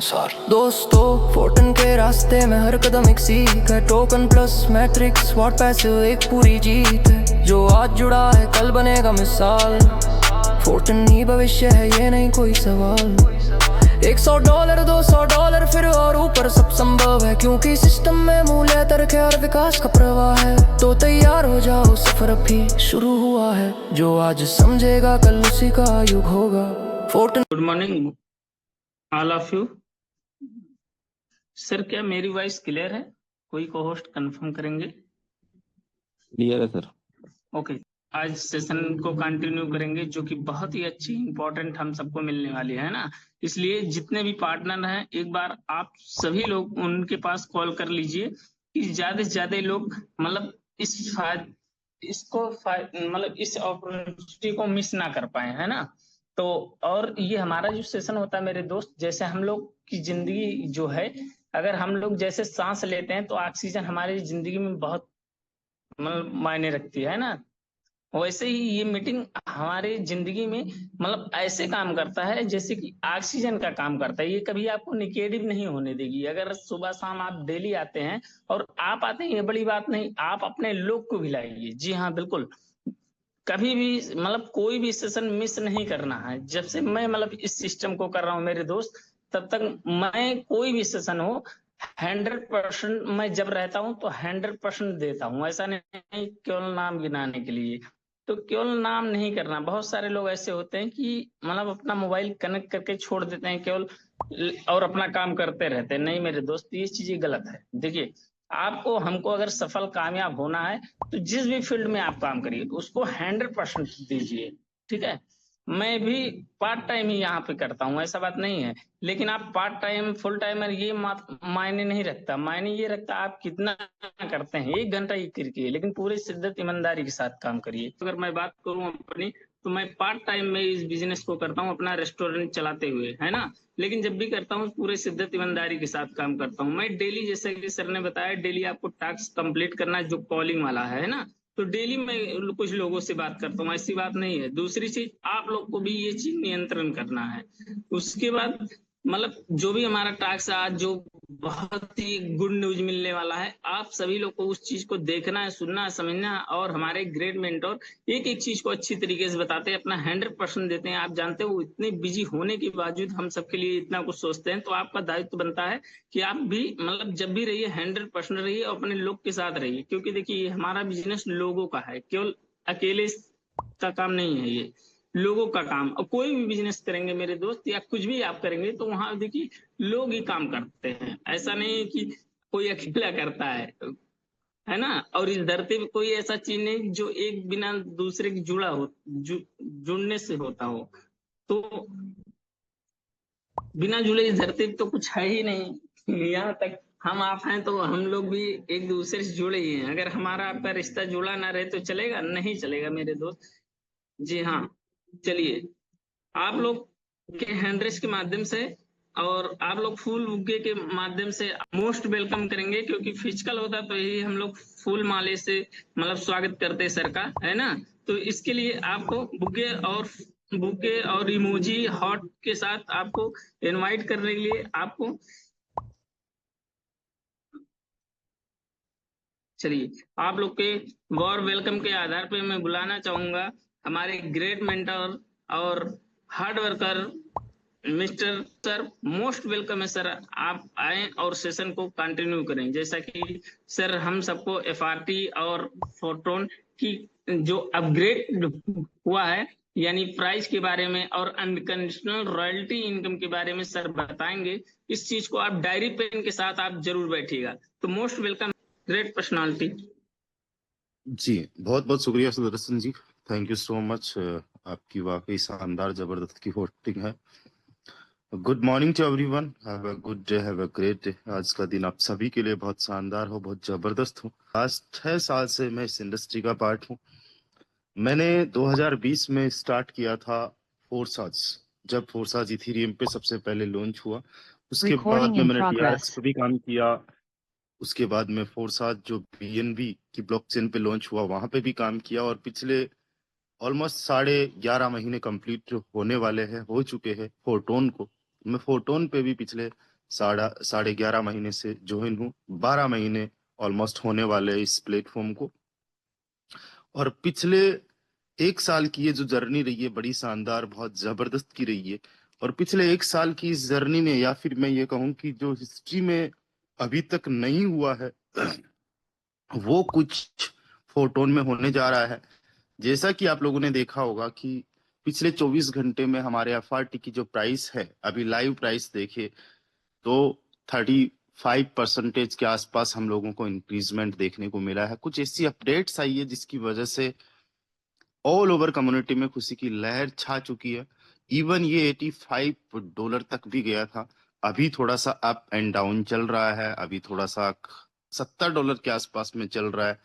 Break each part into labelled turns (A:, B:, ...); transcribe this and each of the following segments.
A: दोस्तों फोर्टन के रास्ते में हर कदम एक सीख है। Token plus matrix what passive एक पूरी जीत है। जो आज जुड़ा है कल बनेगा मिसाल। फोर्टन ही भविष्य है ये नहीं कोई सवाल। $100 $200 फिर और ऊपर सब संभव है, क्योंकि सिस्टम में मूल्य तर्क और विकास का प्रवाह है। तो तैयार हो जाओ सफर अभी शुरू हुआ है। जो आज समझेगा कल उसी का युग होगा। Fortran.
B: Good morning all of you. Sir क्या मेरी वॉइस क्लियर है? कोई को होस्ट कंफर्म करेंगे?
C: क्लियर है सर।
B: ओके, आज सेशन को कंटिन्यू करेंगे जो कि बहुत ही अच्छी इंपॉर्टेंट हम सबको मिलने वाली है ना। इसलिए जितने भी पार्टनर हैं एक बार आप सभी लोग उनके पास कॉल कर लीजिए कि ज्यादा से ज्यादा लोग मतलब इस अपॉर्चुनिटी को मिस ना कर पाए, है ना। तो और ये हमारा जो सेशन होता है मेरे दोस्त, जैसे हम लोग की जिंदगी जो है, अगर हम लोग जैसे सांस लेते हैं तो ऑक्सीजन हमारी जिंदगी में बहुत मतलब मायने रखती है ना। वैसे ही ये मीटिंग हमारे जिंदगी में मतलब ऐसे काम करता है जैसे कि ऑक्सीजन का काम करता है। ये कभी आपको निगेटिव नहीं होने देगी। अगर सुबह शाम आप डेली आते हैं, और आप आते हैं ये बड़ी बात नहीं, आप अपने लोग को भी लाइए। जी हाँ बिल्कुल, कभी भी मतलब कोई भी सेशन मिस नहीं करना है। जब से मैं मतलब इस सिस्टम को कर रहा हूँ मेरे दोस्त, तब तक मैं कोई भी सेशन हो 100% मैं जब रहता हूँ तो 100% देता हूँ। ऐसा नहीं केवल नाम गिनाने के लिए। तो केवल नाम नहीं करना। बहुत सारे लोग ऐसे होते हैं कि मतलब अपना मोबाइल कनेक्ट करके छोड़ देते हैं केवल, और अपना काम करते रहते हैं। नहीं मेरे दोस्त, ये चीजें गलत है। देखिए, आपको हमको अगर सफल कामयाब होना है तो जिस भी फील्ड में आप काम करिए उसको 100% दीजिए। ठीक है, मैं भी पार्ट टाइम ही यहाँ पे करता हूँ, ऐसा बात नहीं है। लेकिन आप पार्ट टाइम फुल टाइमर ये मायने नहीं रखता। मायने ये रखता आप कितना करते हैं। 1 घंटा ही करिए, लेकिन पूरी शिद्दत ईमानदारी के साथ काम करिए। अगर मैं बात करूँ अपनी, तो मैं पार्ट टाइम में इस बिजनेस को करता हूँ अपना रेस्टोरेंट चलाते हुए, है ना। लेकिन जब भी करता हूँ पूरे शिद्दत ईमानदारी के साथ काम करता हूँ। मैं डेली, जैसे कि सर ने बताया, डेली आपको टास्क कंप्लीट करना है जो कॉलिंग वाला है ना। तो डेली मैं कुछ लोगों से बात करता हूँ, ऐसी बात नहीं है। दूसरी चीज, आप लोग को भी ये चीज नियंत्रण करना है। उसके बाद मतलब जो भी हमारा टास्क आज जो बहुत ही गुड न्यूज मिलने वाला है, आप सभी लोग को उस चीज को देखना है, सुनना है, समझना है। और हमारे ग्रेट मेंटोर एक एक चीज को अच्छी तरीके से बताते हैं, अपना 100% देते हैं। आप जानते हो इतने बिजी होने के बावजूद हम सबके लिए इतना कुछ सोचते हैं। तो आपका दायित्व बनता है कि आप भी मतलब जब भी रहिए 100% रहिए और अपने लोग के साथ रहिए। क्योंकि देखिए ये हमारा बिजनेस लोगों का है, केवल अकेले का काम नहीं है ये, लोगों का काम। और कोई भी बिजनेस करेंगे मेरे दोस्त, या कुछ भी आप करेंगे, तो वहां देखिए लोग ही काम करते हैं। ऐसा नहीं है कि कोई अकेला करता है ना। और इस धरती पे कोई ऐसा चीज नहीं जो एक बिना दूसरे की जुड़ा हो, जुड़ने से होता हो। तो बिना जुड़े इस धरती पे तो कुछ है ही नहीं। यहाँ तक हम आप हैं तो हम लोग भी एक दूसरे से जुड़े ही हैं। अगर हमारा आपका रिश्ता जुड़ा ना रहे तो चलेगा? नहीं चलेगा मेरे दोस्त। जी हाँ, चलिए, आप लोग के हैंडरेस के माध्यम से और आप लोग फूल बुके के माध्यम से मोस्ट वेलकम करेंगे। क्योंकि फिजिकल होता तो यही हम लोग फूल माले से मतलब स्वागत करते सर का, है ना। तो इसके लिए आपको बुके और इमोजी हॉट के साथ आपको इनवाइट करने के लिए आपको, चलिए, आप लोग के वॉर वेलकम के आधार पे मैं बुलाना चाहूंगा हमारे ग्रेट मेंटर और hard worker mister sir. Most welcome है सर, आप आए और सेशन को कंटिन्यू करें। जैसा कि सर हम सबको एफआरटी और फोटोन की जो अपग्रेड हुआ है, यानी प्राइस के बारे में और अनकंडीशनल रॉयल्टी इनकम के बारे में सर बताएंगे। इस चीज को आप डायरी पेन के साथ आप जरूर बैठिएगा। तो मोस्ट वेलकम ग्रेट पर्सनालिटी।
C: जी बहुत बहुत शुक्रिया Sudarshan ji, thank you so much. आपकी वाकई शानदार जबरदस्त की होस्टिंग है। Good morning to everyone, have a good day, have a great day. आज का दिन आप सभी के लिए बहुत शानदार हो, बहुत जबरदस्त हो। लास्ट 6 साल से मैं इस इंडस्ट्री का पार्ट हूँ। मैंने 2020 में स्टार्ट किया था फोर्साज, जब फोर्साज इथेरियम पे सबसे पहले लॉन्च हुआ। उसके बाद में मैंने डीआरएक्स पे भी काम किया। उसके बाद में फोर्साज जो बीएनबी की ब्लॉकचेन पे लॉन्च हुआ वहां पे भी काम किया। और पिछले ऑलमोस्ट 11.5 महीने कंप्लीट होने वाले हैं, हो चुके हैं फोर्टोन को। मैं फोर्टोन पे भी पिछले साढ़े 11 महीने से ज्वाइन हूँ, 12 महीने ऑलमोस्ट होने वाले हैं इस प्लेटफॉर्म को। और पिछले 1 साल की ये जो जर्नी रही है बड़ी शानदार, बहुत जबरदस्त की रही है। और पिछले 1 साल की इस जर्नी में, या फिर मैं ये कहूँ कि जो हिस्ट्री में अभी तक नहीं हुआ है वो कुछ फोटोन में होने जा रहा है। जैसा कि आप लोगों ने देखा होगा कि पिछले 24 घंटे में हमारे एफआरटी की जो प्राइस है, अभी लाइव प्राइस देखे तो 35% के आसपास हम लोगों को इंक्रीजमेंट देखने को मिला है। कुछ ऐसी अपडेट्स आई है जिसकी वजह से ऑल ओवर कम्युनिटी में खुशी की लहर छा चुकी है। इवन ये $85 तक भी गया था। अभी थोड़ा सा अप एंड डाउन चल रहा है, अभी थोड़ा सा $70 के आसपास में चल रहा है।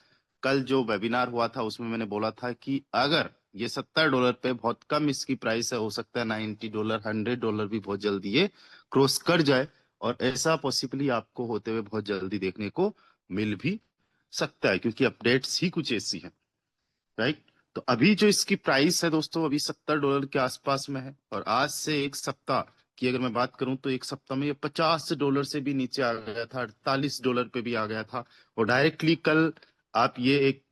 C: कल जो वेबिनार हुआ था उसमें मैंने बोला था कि अगर ये $70 पे बहुत कम इसकी प्राइस है, हो सकता है $90 $100 भी बहुत जल्दी ये क्रॉस कर जाए। और ऐसा पॉसिबली आपको होते हुए बहुत जल्दी देखने को मिल भी सकता है, क्योंकि अपडेट्स ही कुछ ऐसी है, राइट। तो अभी जो इसकी प्राइस है दोस्तों, अभी $70 के आसपास में है। और आज से एक सप्ताह की अगर मैं बात करूं तो एक सप्ताह में ये $50 से भी नीचे आ गया था, $48 पे भी आ गया था। और डायरेक्टली कल आप ये एक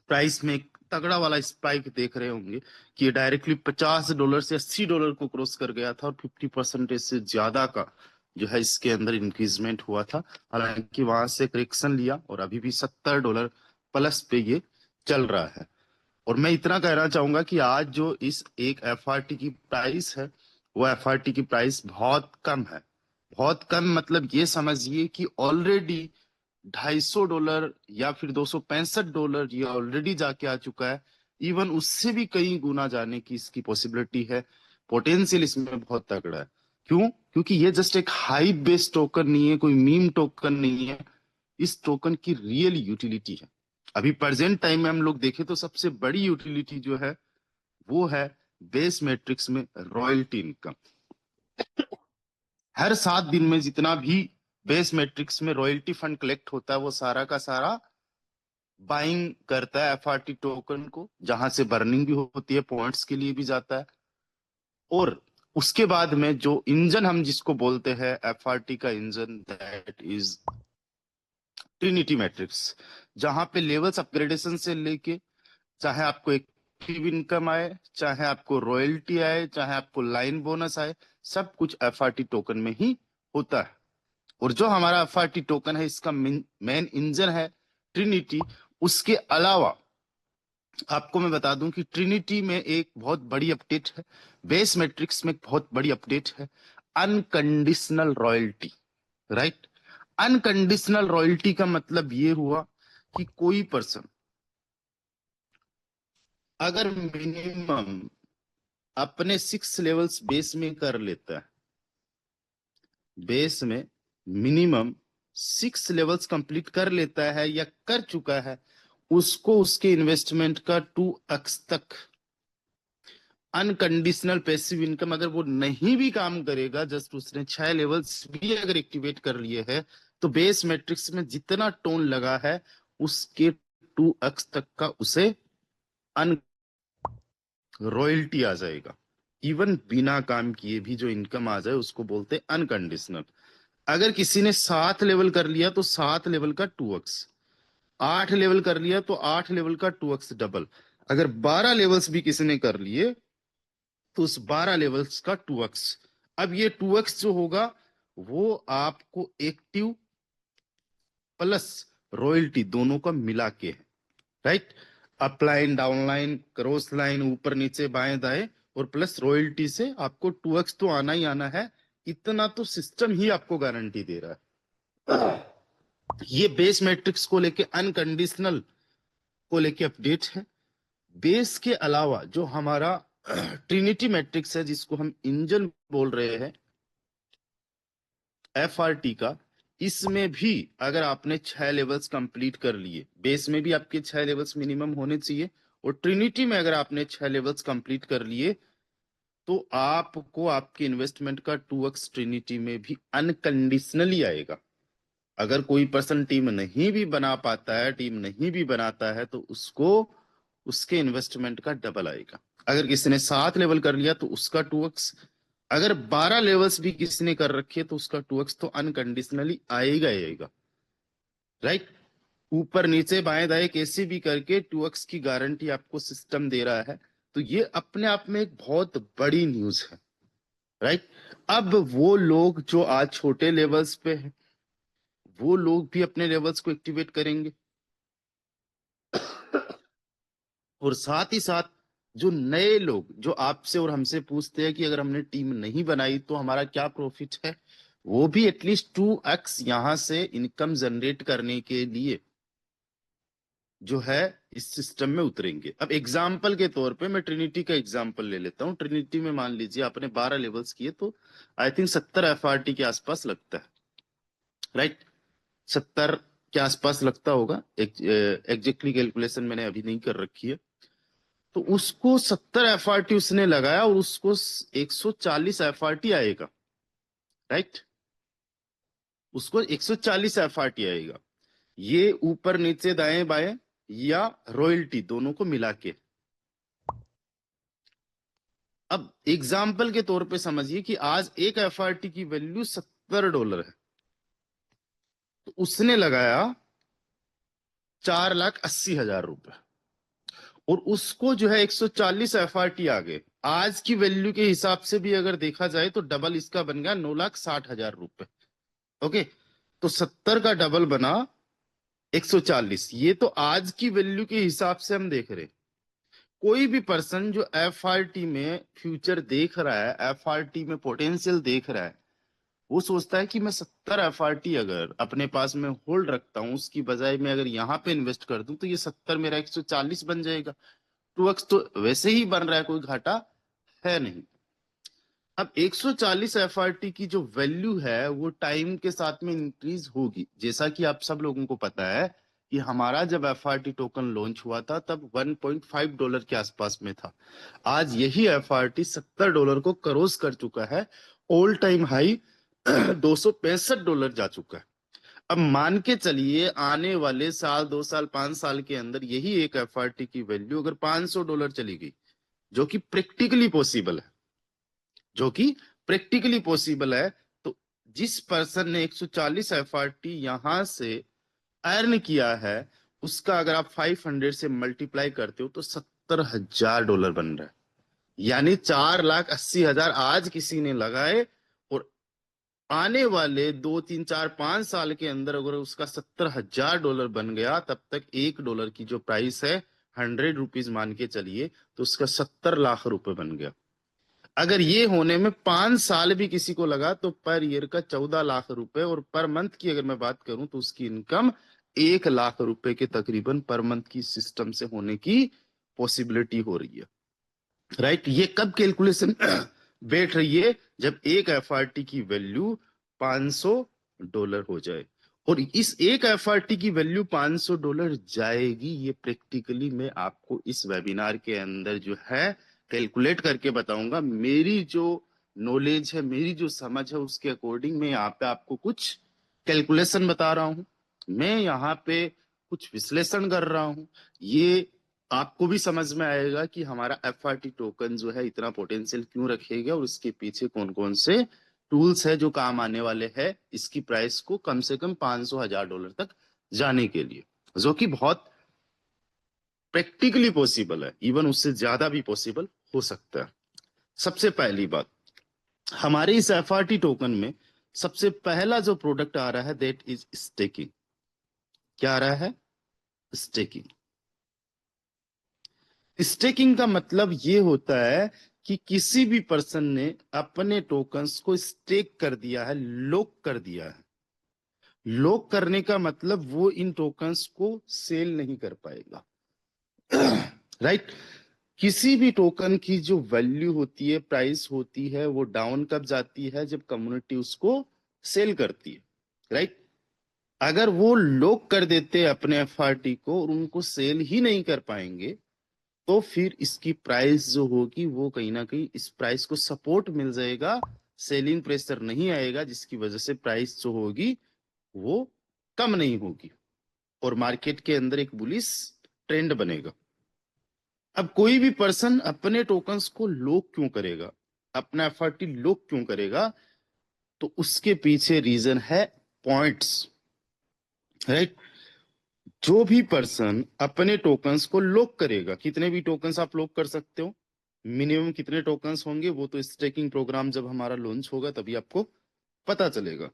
C: प्राइस में एक तगड़ा वाला स्पाइक देख रहे होंगे कि ये डायरेक्टली $50 से $80 को क्रॉस कर गया था। और 50% से ज्यादा का जो है इसके अंदर इंक्रीजमेंट हुआ था। हालांकि वहां से करेक्शन लिया और अभी भी $70 प्लस पे ये चल रहा है। और मैं इतना कहना चाहूंगा कि आज जो इस एक एफआरटी की प्राइस है, वो एफआरटी की प्राइस बहुत कम है। बहुत कम मतलब ये समझिए कि ऑलरेडी $250 या फिर $265 ये ऑलरेडी जाके आ चुका है। इवन उससे भी कई गुना जाने की इसकी पॉसिबिलिटी है। पोटेंशियल इसमें बहुत तगड़ा है। क्यों? क्योंकि ये जस्ट एक हाइप बेस्ड टोकन नहीं है, कोई मीम टोकन नहीं है। इस टोकन की रियल यूटिलिटी है। अभी प्रेजेंट टाइम में हम लोग देखें तो सबसे बड़ी यूटिलिटी जो है वो है बेस मैट्रिक्स में रॉयल्टी इनकम। हर 7 दिन में जितना भी बेस मैट्रिक्स में रॉयल्टी फंड कलेक्ट होता है वो सारा का सारा बाइंग करता है एफआरटी टोकन को, जहां से बर्निंग भी होती है, पॉइंट्स के लिए भी जाता है। और उसके बाद में जो इंजन हम जिसको बोलते हैं एफआरटी का engine, that is Trinity matrix, जहां पे लेवल्स अपग्रेडेशन से लेके चाहे आपको एक्टिव इनकम आए, चाहे आपको रॉयल्टी आए, चाहे आपको लाइन बोनस आए, सब कुछ एफआरटी टोकन में ही होता है। और जो हमारा एफआरटी टोकन है इसका मेन इंजन है ट्रिनिटी। उसके अलावा आपको मैं बता दूं कि ट्रिनिटी में एक बहुत बड़ी अपडेट है, बेस मैट्रिक्स में एक बहुत बड़ी अपडेट है, unconditional royalty, right. Unconditional royalty का मतलब ये हुआ कि कोई पर्सन अगर मिनिमम अपने 6 लेवल्स बेस में कर लेता है, बेस में मिनिमम 6 लेवल्स कंप्लीट कर लेता है या कर चुका है, उसको उसके इन्वेस्टमेंट का 2x तक अनकंडीशनल पैसिव इनकम, अगर वो नहीं भी काम करेगा, जस्ट उसने 6 लेवल्स भी अगर एक्टिवेट कर लिए है, तो बेस मैट्रिक्स में जितना टोन लगा है उसके 2x तक का उसे अन रॉयल्टी आ जाएगा। इवन बिना काम किए भी जो इनकम आ जाए उसको बोलते हैं अनकंडीशनल। अगर किसी ने 7 लेवल कर लिया तो 7 लेवल का 2x, 8 लेवल कर लिया तो 8 लेवल का 2x डबल, अगर 12 लेवल्स भी किसी ने कर लिए तो उस 12 लेवल्स का 2x। अब ये 2x जो होगा वो आपको एक्टिव प्लस रॉयल्टी दोनों का मिला के है, right. Upline, downline, cross line, ऊपर नीचे बाएं दाएं, और प्लस रॉयल्टी से आपको 2x तो आना ही आना है। इतना तो सिस्टम ही आपको गारंटी दे रहा है। ये बेस मैट्रिक्स को लेके अनकंडीशनल को लेके अपडेट है। बेस के अलावा जो हमारा ट्रिनिटी मैट्रिक्स है, जिसको हम इंजन बोल रहे हैं एफआरटी का, इसमें भी अगर आपने 6 लेवल्स कंप्लीट कर लिए, बेस में भी आपके 6 लेवल्स मिनिमम होने चाहिए, और ट्रिनिटी में अगर आपने 6 लेवल्स कंप्लीट कर लिए तो आपको आपके इन्वेस्टमेंट का 2x ट्रिनिटी में भी अनकंडीशनली आएगा। अगर कोई पर्सन टीम नहीं भी बना पाता है, टीम नहीं भी बनाता है, तो उसको उसके इन्वेस्टमेंट का डबल आएगा। अगर किसी ने 7 लेवल कर लिया तो उसका 2x, अगर 12 लेवल्स भी किसी ने कर रखे तो उसका 2x तो अनकंडीशनली आएगा ही आएगा, राइट। ऊपर नीचे बाएं दाएं कैसे भी करके 2x की गारंटी आपको सिस्टम दे रहा है, तो ये अपने आप में एक बहुत बड़ी न्यूज है, राइट। अब वो लोग जो आज छोटे लेवल्स पे हैं, वो लोग भी अपने लेवल्स को एक्टिवेट करेंगे, और साथ ही साथ जो नए लोग जो आपसे और हमसे पूछते हैं कि अगर हमने टीम नहीं बनाई तो हमारा क्या प्रॉफिट है, वो भी एटलीस्ट 2x यहां से इनकम जनरेट करने के लिए जो है इस सिस्टम में उतरेंगे। अब एग्जाम्पल के तौर पे मैं ट्रिनिटी का एग्जाम्पल ले लेता हूं। ट्रिनिटी में मान लीजिए आपने 12 लेवल्स किए तो आई थिंक 70 एफआरटी के आसपास लगता है, राइट। 70 के आसपास लगता होगा, एग्जैक्टली कैलकुलेशन मैंने अभी नहीं कर रखी है। तो उसको 70 एफआरटी उसने लगाया और उसको 140 एफआरटी आएगा, राइट। उसको 140 एफआरटी आएगा, ये ऊपर नीचे दाएं बाएं या रॉयल्टी दोनों को मिला के। अब एग्जाम्पल के तौर पे समझिए कि आज एक एफआरटी की वैल्यू $70 है, तो उसने लगाया 4,80,000 रुपए, और उसको जो है 140 एफआरटी आ गए। आज की वैल्यू के हिसाब से भी अगर देखा जाए तो डबल इसका बन गया 9,60,000 रुपए। ओके, तो 70 का डबल बना 140। ये तो आज की वैल्यू के हिसाब से हम देख रहे। कोई भी पर्सन जो एफआरटी में फ्यूचर देख रहा है, एफआरटी में पोटेंशियल देख रहा है, वो सोचता है कि मैं 70 एफआरटी अगर अपने पास में होल्ड रखता हूं, उसकी बजाय मैं अगर यहाँ पे इन्वेस्ट कर दूं तो ये 70 मेरा 140 बन जाएगा। 2x तो वैसे ही बन रहा है, कोई घाटा है नहीं। अब 140 एफआरटी की जो वैल्यू है वो टाइम के साथ में इंक्रीज होगी। जैसा कि आप सब लोगों को पता है कि हमारा जब एफआरटी टोकन लॉन्च हुआ था तब $1.5 के आसपास में था। आज यही एफआरटी $70 को क्रॉस कर चुका है, ऑल टाइम हाई $265 जा चुका है। अब मान के चलिए आने वाले साल, 2 साल, 5 साल के अंदर यही एक एफआरटी की वैल्यू अगर $500 चली गई, जो कि प्रैक्टिकली पॉसिबल है, जो कि प्रैक्टिकली पॉसिबल है, तो जिस पर्सन ने 140 एफआरटी यहां से अर्न किया है, उसका अगर आप 500 से मल्टीप्लाई करते हो तो $70,000 बन रहा है। यानी 4,80,000 आज किसी ने लगाए, और आने वाले 2, 3, 4, 5 साल के अंदर अगर उसका $70,000 बन गया, तब तक $1 की जो प्राइस है 100 रुपीज मान के चलिए, तो उसका 70 लाख रुपए बन गया। अगर ये होने में 5 साल भी किसी को लगा तो पर ईयर का 14 लाख रुपए, और पर मंथ की अगर मैं बात करूं तो उसकी इनकम 1 लाख रुपए के तकरीबन पर मंथ की सिस्टम से होने की पॉसिबिलिटी हो रही है, राइट। ये कब कैलकुलेशन बैठ रही है? जब एक एफआरटी की वैल्यू $500 हो जाए, और इस एक एफआरटी की वैल्यू $500 जाएगी, ये प्रैक्टिकली मैं आपको इस वेबिनार के अंदर जो है कैलकुलेट करके बताऊंगा। मेरी जो नॉलेज है, मेरी जो समझ है, उसके अकॉर्डिंग मैं यहाँ पे आपको कुछ कैलकुलेशन बता रहा हूं, मैं यहाँ पे कुछ विश्लेषण कर रहा हूं। ये आपको भी समझ में आएगा कि हमारा एफआरटी टोकन जो है इतना पोटेंशियल क्यों रखेगा, और इसके पीछे कौन कौन से टूल्स है जो काम आने वाले हैं इसकी प्राइस को कम से कम $500,000 तक जाने के लिए, जो कि बहुत प्रैक्टिकली पॉसिबल है, इवन उससे ज्यादा भी पॉसिबल हो सकता है। सबसे पहली बात, हमारे इस एफआरटी टोकन में सबसे पहला जो प्रोडक्ट आ रहा है दैट इज स्टेकिंग। क्या आ रहा है? स्टेकिंग। स्टेकिंग का मतलब ये होता है कि किसी भी पर्सन ने अपने टोकन्स को स्टेक कर दिया है, लॉक कर दिया है। लॉक करने का मतलब वो इन टोकन्स को सेल नहीं कर पाएगा, राइट। किसी भी टोकन की जो वैल्यू होती है, प्राइस होती है, वो डाउन कब जाती है? जब कम्युनिटी उसको सेल करती है, राइट। अगर वो लॉक कर देते अपने एफआरटी को और उनको सेल ही नहीं कर पाएंगे, तो फिर इसकी प्राइस जो होगी वो कहीं ना कहीं इस प्राइस को सपोर्ट मिल जाएगा, सेलिंग प्रेशर नहीं आएगा, जिसकी वजह से प्राइस जो होगी वो कम नहीं होगी और मार्केट के अंदर एक बुलिश ट्रेंड बनेगा। अब कोई भी पर्सन अपने टोकन्स को लॉक क्यों करेगा? अपना एफआरटी लॉक क्यों करेगा, तो उसके पीछे रीजन है पॉइंट्स, राइट। जो भी पर्सन अपने टोकन्स को लॉक करेगा, कितने भी टोकन्स आप लॉक कर सकते हो, मिनिमम कितने टोकन्स होंगे वो तो स्टेकिंग प्रोग्राम जब हमारा लॉन्च होगा तभी आपको पता चलेगा।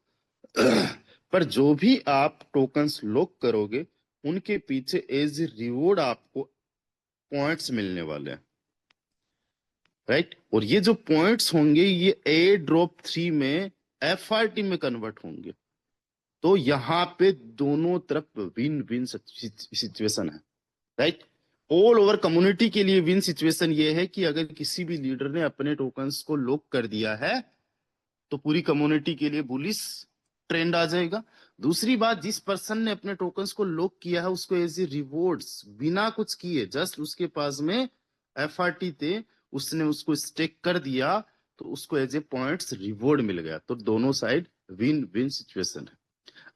C: पर जो भी आप टोकन्स लॉक करोगे उनके पीछे एज रिवॉर्ड आपको पॉइंट्स मिलने वाले हैं, राइट। और ये जो पॉइंट्स होंगे ये ए ड्रॉप 3 में एफआरटी में कन्वर्ट होंगे। तो यहां पे दोनों तरफ विन विन सिचुएशन है, राइट। ऑल ओवर कम्युनिटी के लिए विन सिचुएशन ये है कि अगर किसी भी लीडर ने अपने टोकन्स को लॉक कर दिया है तो पूरी कम्युनिटी के लिए बुलिश ट्रेंड आ जाएगा। दूसरी बात, जिस पर्सन ने अपने टोकन्स को लॉक किया है उसको एज ए रिवॉर्ड्स बिना कुछ किए, जस्ट उसके पास में एफआरटी थे, उसने उसको स्टेक कर दिया तो उसको एज ए पॉइंट्स रिवॉर्ड मिल गया। तो दोनों साइड विन विन सिचुएशन है।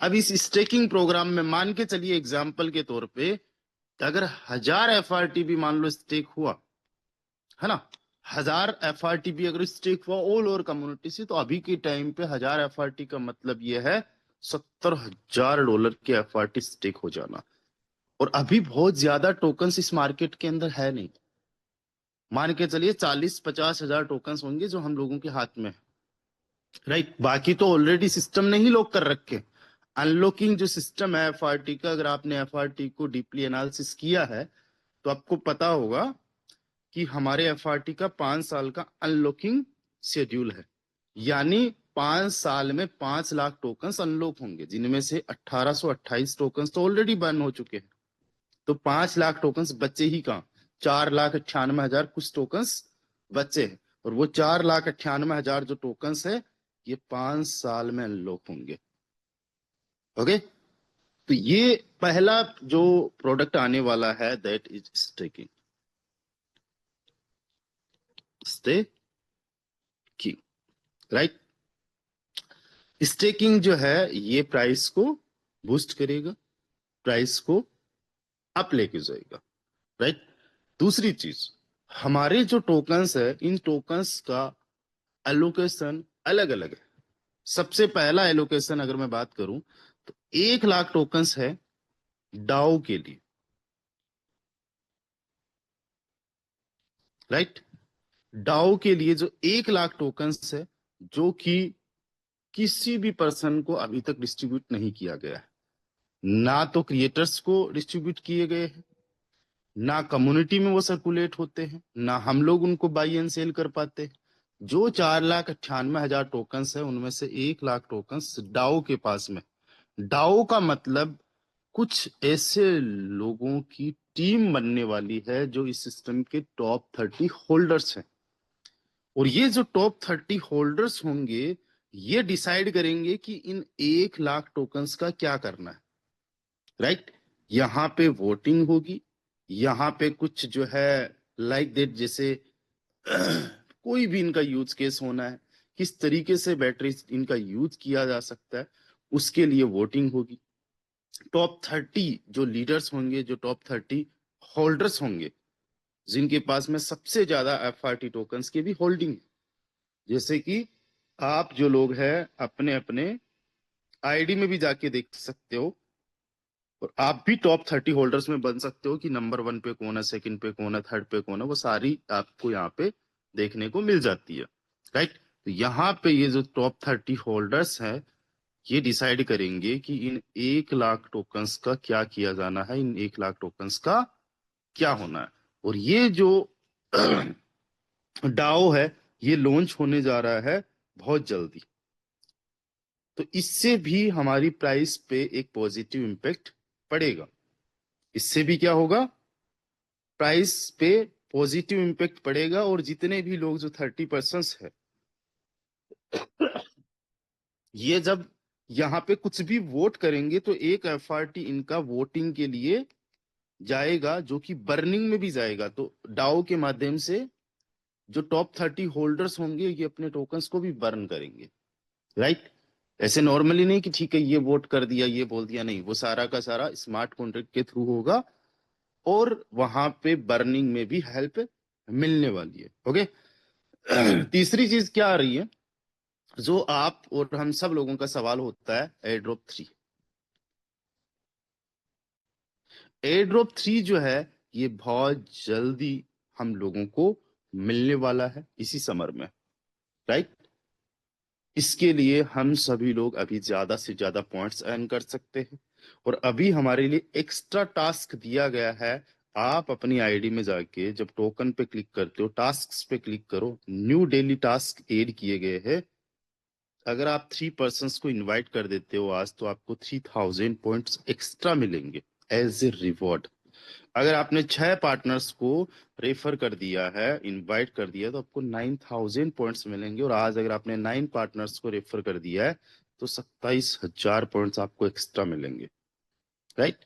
C: अब इस स्टेकिंग प्रोग्राम में मान के चलिए एग्जाम्पल के तौर पे अगर 1000 एफआरटी भी मान लो स्टेक हुआ है ना, 1000 एफआरटी भी अगर स्टेक हुआ ऑल ओवर कम्युनिटी से, तो अभी के टाइम पे 1000 एफआरटी का मतलब यह है $70,000 के एफआरटी स्टेक हो जाना। और अभी बहुत ज्यादा टोकन्स इस मार्केट के अंदर है नहीं, मान के चलिए 40-50 हजार टोकन्स होंगे जो हम लोगों के हाथ में है, राइट। बाकी तो ऑलरेडी सिस्टम ने ही लॉक कर रखे। अनलॉकिंग जो सिस्टम है एफआरटी का, अगर आपने एफआरटी को डीपली एनालिसिस किया है तो आपको पता होगा कि हमारे एफआरटी का 5 साल का अनलॉकिंग शेड्यूल है, यानी 5 साल में 5 लाख टोकन्स अनलॉक होंगे, जिनमें से 1828 टोकन्स तो ऑलरेडी बर्न हो चुके हैं। तो 5 लाख टोकन्स बचे ही कहाँ, 4,98,000 कुछ टोकन्स बचे हैं। और वो 4,98,000 जो टोकन्स है ये 5 साल में अनलॉक होंगे। ओके, तो ये पहला जो प्रोडक्ट आने वाला है that is staking, staking, right. Staking जो है ये प्राइस को बूस्ट करेगा, प्राइस को अप लेके जाएगा, राइट। दूसरी चीज, हमारे जो टोकन्स है इन टोकन्स का एलोकेशन अलग अलग है। सबसे पहला एलोकेशन अगर मैं बात करूं तो 1 लाख टोकन्स है डाउ के लिए, राइट। डाउ के लिए जो 1 लाख टोकन्स है जो कि किसी भी पर्सन को अभी तक डिस्ट्रीब्यूट नहीं किया गया है, ना तो क्रिएटर्स को डिस्ट्रीब्यूट किए गए हैं, ना कम्युनिटी में वो सर्कुलेट होते हैं, ना हम लोग उनको बाई एंड सेल कर पाते हैं। जो 4,98,000 टोकन्स है उनमें से 1 लाख टोकन्स डाओ के पास में। डाओ का मतलब कुछ ऐसे लोगों की टीम बनने वाली है जो इस सिस्टम के टॉप 30 होल्डर्स हैं। और ये जो टॉप 30 होल्डर्स होंगे ये डिसाइड करेंगे कि इन 1 लाख टोकन्स का क्या करना है, राइट। यहाँ पे वोटिंग होगी, यहाँ पे कुछ जो है लाइक दैट, जैसे कोई भी इनका यूज केस होना है, किस तरीके से बैटरी इनका यूज किया जा सकता है, उसके लिए वोटिंग होगी। टॉप 30 जो लीडर्स होंगे, जो टॉप 30 होल्डर्स होंगे, जिनके पास में सबसे ज्यादा एफआरटी टोकन्स की भी होल्डिंग है, जैसे कि आप जो लोग हैं अपने अपने आईडी में भी जाके देख सकते हो, और आप भी टॉप 30 होल्डर्स में बन सकते हो कि नंबर 1 पे कौन है, सेकंड पे कौन है, थर्ड पे कौन है, वो सारी आपको यहाँ पे देखने को मिल जाती है, राइट। तो यहाँ पे ये जो टॉप 30 होल्डर्स हैं ये डिसाइड करेंगे कि इन 1 लाख टोकन्स का क्या किया जाना है, इन 1 लाख टोकन्स का क्या होना है। और ये जो डाओ है ये लॉन्च होने जा रहा है बहुत जल्दी, तो इससे भी हमारी प्राइस पे एक पॉजिटिव इंपैक्ट पड़ेगा। इससे भी क्या होगा, प्राइस पे पॉजिटिव इंपैक्ट पड़ेगा। और जितने भी लोग जो 30% है ये जब यहाँ पे कुछ भी वोट करेंगे तो एक एफआरटी इनका वोटिंग के लिए जाएगा, जो कि बर्निंग में भी जाएगा। तो डाओ के माध्यम से जो टॉप 30 होल्डर्स होंगे ये अपने टोकन्स को भी बर्न करेंगे, राइट। ऐसे नॉर्मली नहीं कि ठीक है ये वोट कर दिया ये बोल दिया, नहीं, वो सारा का सारा स्मार्ट कॉन्ट्रैक्ट के थ्रू होगा और वहां पे बर्निंग में भी हेल्प मिलने वाली है। ओके, तीसरी चीज क्या आ रही है, जो आप और हम सब लोगों का सवाल होता है, एयरड्रॉप 3। एयरड्रॉप 3 जो है ये बहुत जल्दी हम लोगों को मिलने वाला है इसी समर में, राइट। इसके लिए हम सभी लोग अभी ज्यादा से ज्यादा पॉइंट्स अर्न कर सकते हैं, और अभी हमारे लिए एक्स्ट्रा टास्क दिया गया है। आप अपनी आईडी में जाके जब टोकन पे क्लिक करते हो, टास्क पे क्लिक करो, न्यू डेली टास्क ऐड किए गए हैं। अगर आप 3 पर्सन्स को इनवाइट कर देते हो आज, तो आपको 3000 पॉइंट्स एक्स्ट्रा मिलेंगे एज ए रिवॉर्ड। अगर आपने 6 पार्टनर्स को रेफर कर दिया है, इनवाइट कर दिया, तो आपको 9000 पॉइंट्स मिलेंगे। और आज अगर आपने 9 पार्टनर्स को रेफर कर दिया है, तो 27000 पॉइंट्स आपको एक्स्ट्रा मिलेंगे, राइट।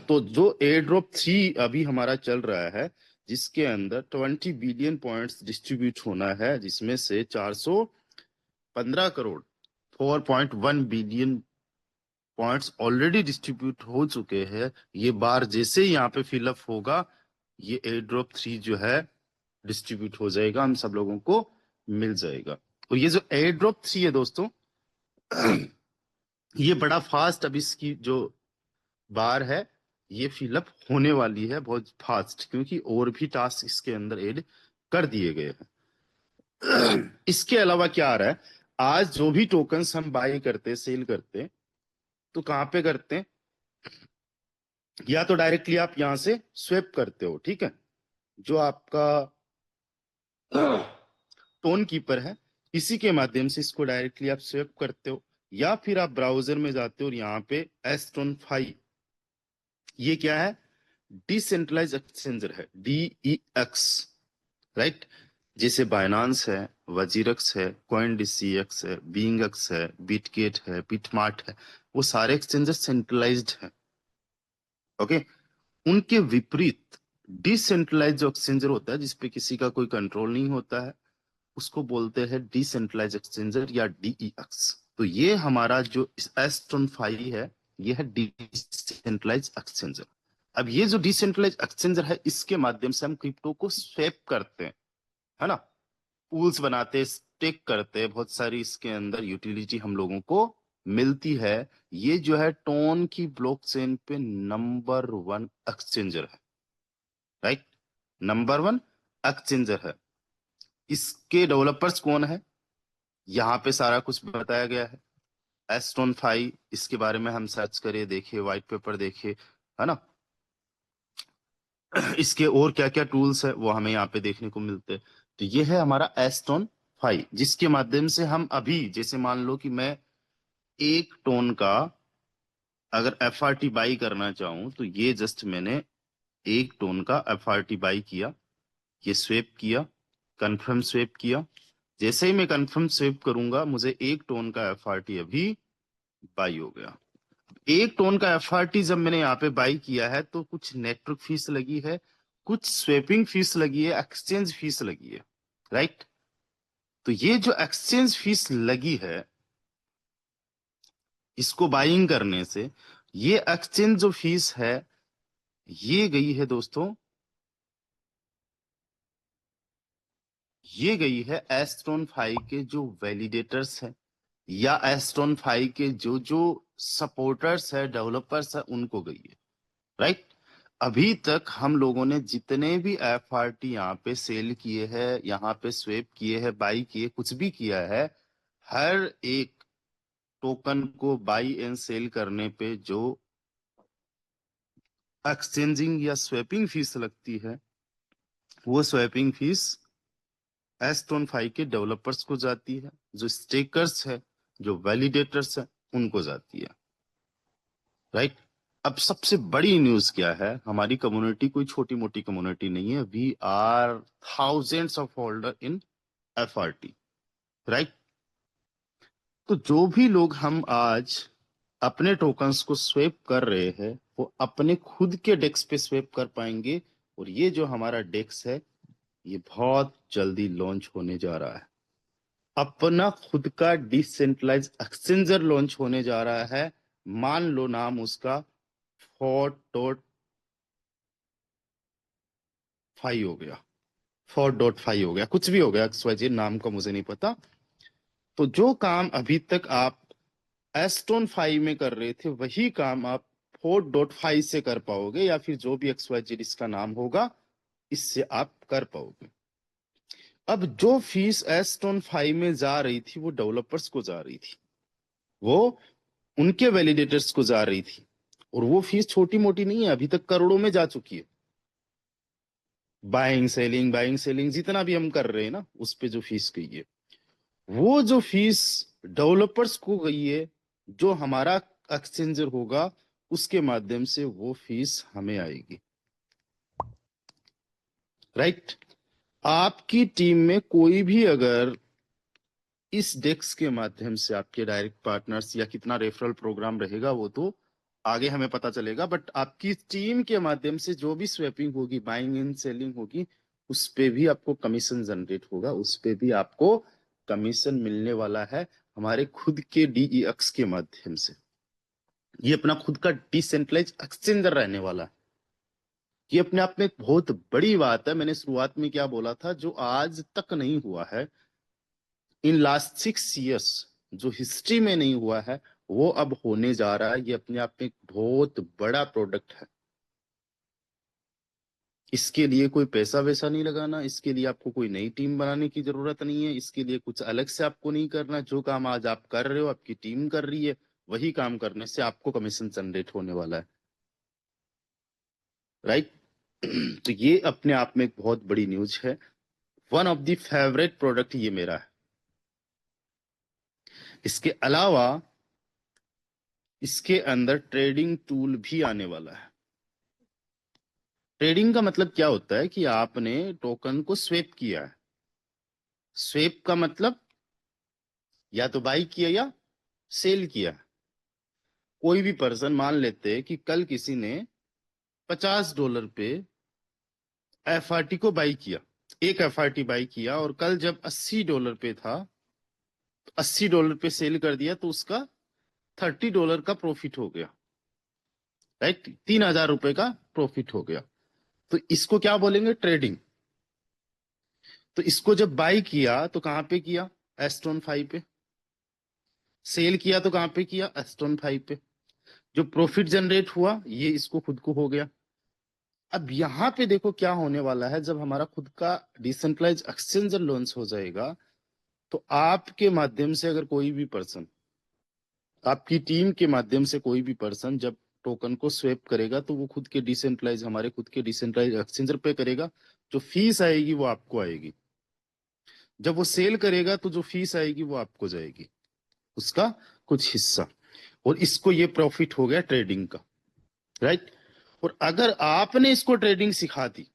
C: तो जो एयर ड्रॉप 3 अभी हमारा चल रहा है, जिसके अंदर 20 बिलियन पॉइंट्स डिस्ट्रीब्यूट होना है, जिसमें से 415 crore 4.1 billion points already distribute हो चुके हैं। ये बार जैसे ही यहाँ पे फिलअप होगा, ये एयर ड्रॉप 3 जो है डिस्ट्रीब्यूट हो जाएगा, हम सब लोगों को मिल जाएगा। और ये जो एयर ड्रॉप 3 है दोस्तों, ये बड़ा फास्ट, अब इसकी जो बार है ये फिलअप होने वाली है बहुत फास्ट, क्योंकि और भी टास्क इसके अंदर ऐड कर दिए गए हैं। इसके अलावा क्या आ रहा है, आज जो भी टोकन्स हम बाय करते सेल करते, तो कहां पे करते हैं, या तो डायरेक्टली आप यहां से स्वेप करते हो, ठीक है, जो आपका टोन कीपर है, इसी के माध्यम से इसको डायरेक्टली आप स्वेप करते हो, या फिर आप ब्राउजर में जाते हो और यहाँ पे एस्ट्रोन 5, ये क्या है, डिसेंट्रलाइज एक्सचेंजर है, DEX, राइट। जैसे बाइनांस है, वजीरक्स है, CoinDCX है, बीइंगएक्स है, बिटगेट है, बिटमार्ट है, वो सारे एक्सचेंजर सेंट्रलाइज्ड है, ओके। उनके विपरीत डिसेंट्रलाइज जो एक्सचेंजर होता है, जिसपे किसी का कोई कंट्रोल नहीं होता है, उसको बोलते हैं डिसेंट्रलाइज एक्सचेंजर या DEX। तो ये हमारा जो एस्ट्रोन 5 है, ये है डिसेंट्रलाइज एक्सचेंजर। अब ये जो डिसेंट्रलाइज एक्सचेंजर है, इसके माध्यम से हम क्रिप्टो को स्वैप करते हैं, है ना, पूल्स बनाते, स्टेक करते, बहुत सारी इसके अंदर यूटिलिटी हम लोगों को मिलती है। ये जो है टोन की ब्लॉकचेन पे नंबर 1 एक्सचेंजर है, राइट, नंबर 1 एक्सचेंजर है। इसके डेवलपर्स कौन है, यहाँ पे सारा कुछ बताया गया है। एस्ट्रोन 5, इसके बारे में हम सर्च करें, देखे, व्हाइट पेपर देखे, है ना। इसके और क्या क्या टूल्स है वो हमें यहाँ पे देखने को मिलते हैं। तो ये है हमारा एस्ट्रोन 5, जिसके माध्यम से हम अभी, जैसे मान लो कि मैं 1 टोन का अगर FRT बाई करना चाहूं, तो ये जस्ट मैंने 1 टोन का FRT बाई किया, ये स्वेप किया, कंफर्म स्वेप किया। जैसे ही मैं कंफर्म स्वेप करूंगा, मुझे 1 टोन का FRT अभी बाई हो गया। 1 टोन का FRT जब मैंने यहाँ पे बाई किया है, तो कुछ नेटवर्क फीस लगी है, कुछ स्वेपिंग फीस लगी है, एक्सचेंज फीस लगी है, राइट। तो ये जो एक्सचेंज फीस लगी है इसको बाइंग करने से, ये एक्सचेंज जो फीस है ये गई है दोस्तों, ये गई है एस्ट्रोन 5 के जो वैलिडेटर्स है, या एस्ट्रोन 5 के जो जो सपोर्टर्स है, डेवलपर्स है, उनको गई है, राइट। अभी तक हम लोगों ने जितने भी FRT यहाँ पे सेल किए हैं, यहाँ पे स्वेप किए हैं, बाई किए, कुछ भी किया है, हर एक टोकन को बाई एंड सेल करने पे जो एक्सचेंजिंग या स्वेपिंग फीस लगती है, वो स्वेपिंग फीस एस्ट्रोन 5 के डेवलपर्स को जाती है, जो स्टेकर्स है, जो वैलिडेटर्स है, उनको जाती है, राइट। अब सबसे बड़ी न्यूज क्या है, हमारी कम्युनिटी कोई छोटी मोटी कम्युनिटी नहीं है, we are thousands of holder in FRT, right. तो जो भी लोग हम आज अपने टोकन्स को स्वेप कर रहे हैं, वो अपने खुद के डेक्स पे स्वेप कर पाएंगे। और ये जो हमारा डेक्स है, ये बहुत जल्दी लॉन्च होने जा रहा है, अपना खुद का डिसेंट्रलाइज एक्सचेंजर लॉन्च होने जा रहा है। मान लो नाम उसका 4.5 हो गया, 4.5 हो गया, कुछ भी हो गया, XYZ नाम का मुझे नहीं पता। तो जो काम अभी तक आप एस्टोन 5 में कर रहे थे वही काम आप 4.5 से कर पाओगे, या फिर जो भी XYZ इसका नाम होगा इससे आप कर पाओगे। अब जो फीस एस्टोन 5 में जा रही थी वो डेवलपर्स को जा रही थी, वो उनके वैलिडेटर्स को जा रही थी, और वो फीस छोटी मोटी नहीं है, अभी तक करोड़ों में जा चुकी है। बाइंग सेलिंग जितना भी हम कर रहे हैं ना, उस पे जो फीस गई है, वो जो फीस डेवलपर्स को गई है, जो हमारा एक्सचेंजर होगा उसके माध्यम से वो फीस हमें आएगी। राइट? आपकी टीम में कोई भी अगर इस डेक्स के माध्यम से, आपके डायरेक्ट पार्टनर्स या कितना रेफरल प्रोग्राम रहेगा वो तो आगे हमें पता चलेगा, बट आपकी टीम के माध्यम से जो भी स्वैपिंग होगी, बाइंग एंड सेलिंग होगी, उस पे भी आपको कमीशन जनरेट होगा, उस पे भी आपको कमीशन मिलने वाला है हमारे खुद के DEX के माध्यम से। ये अपना खुद का डिसेंट्रलाइज एक्सचेंजर रहने वाला है। ये अपने आप में एक बहुत बड़ी बात है। मैंने शुरुआत में क्या बोला था, जो आज तक नहीं हुआ है इन लास्ट 6 इयर्स, जो हिस्ट्री में नहीं हुआ है वो अब होने जा रहा है। ये अपने आप में एक बहुत बड़ा प्रोडक्ट है। इसके लिए कोई पैसा वैसा नहीं लगाना, इसके लिए आपको कोई नई टीम बनाने की जरूरत नहीं है, इसके लिए कुछ अलग से आपको नहीं करना। जो काम आज आप कर रहे हो, आपकी टीम कर रही है, वही काम करने से आपको कमीशन जनरेट होने वाला है। राइट? तो ये अपने आप में एक बहुत बड़ी न्यूज है। One of the favourite product ये मेरा है। इसके अलावा इसके अंदर ट्रेडिंग टूल भी आने वाला है। ट्रेडिंग का मतलब क्या होता है कि आपने टोकन को स्वेप किया है। स्वेप का मतलब या तो बाई किया या सेल किया। कोई भी पर्सन, मान लेते हैं कि कल किसी ने $50 पे FRT को बाई किया, एक FRT बाई किया, और कल जब $80 पे था तो $80 पे सेल कर दिया, तो उसका $30 का प्रॉफिट हो गया। राइट? 3000 रुपए का प्रॉफिट हो गया। तो इसको क्या बोलेंगे? ट्रेडिंग। तो इसको जब बाई किया तो कहां पे किया? एस्टोन 5 पे। सेल किया तो कहां पे किया? एस्टोन 5 पे। जो प्रॉफिट जनरेट हुआ ये इसको खुद को हो गया। अब यहां पे देखो क्या होने वाला है, जब हमारा खुद का डिसेंट्रलाइज एक्सचेंजर लॉन्च हो जाएगा तो आपके माध्यम से अगर कोई भी पर्सन, आपकी टीम के माध्यम से कोई भी पर्सन जब टोकन को स्वेप करेगा तो वो खुद के डिसेंट्रलाइज, हमारे खुद के डिसेंट्रलाइज एक्सचेंजर पे करेगा। जो फीस आएगी वो आपको आएगी। जब वो सेल करेगा तो जो फीस आएगी वो आपको जाएगी, उसका कुछ हिस्सा। और इसको ये प्रॉफिट हो गया ट्रेडिंग का। राइट? और अगर आपने इसको ट्रेडिंग सिखा दी,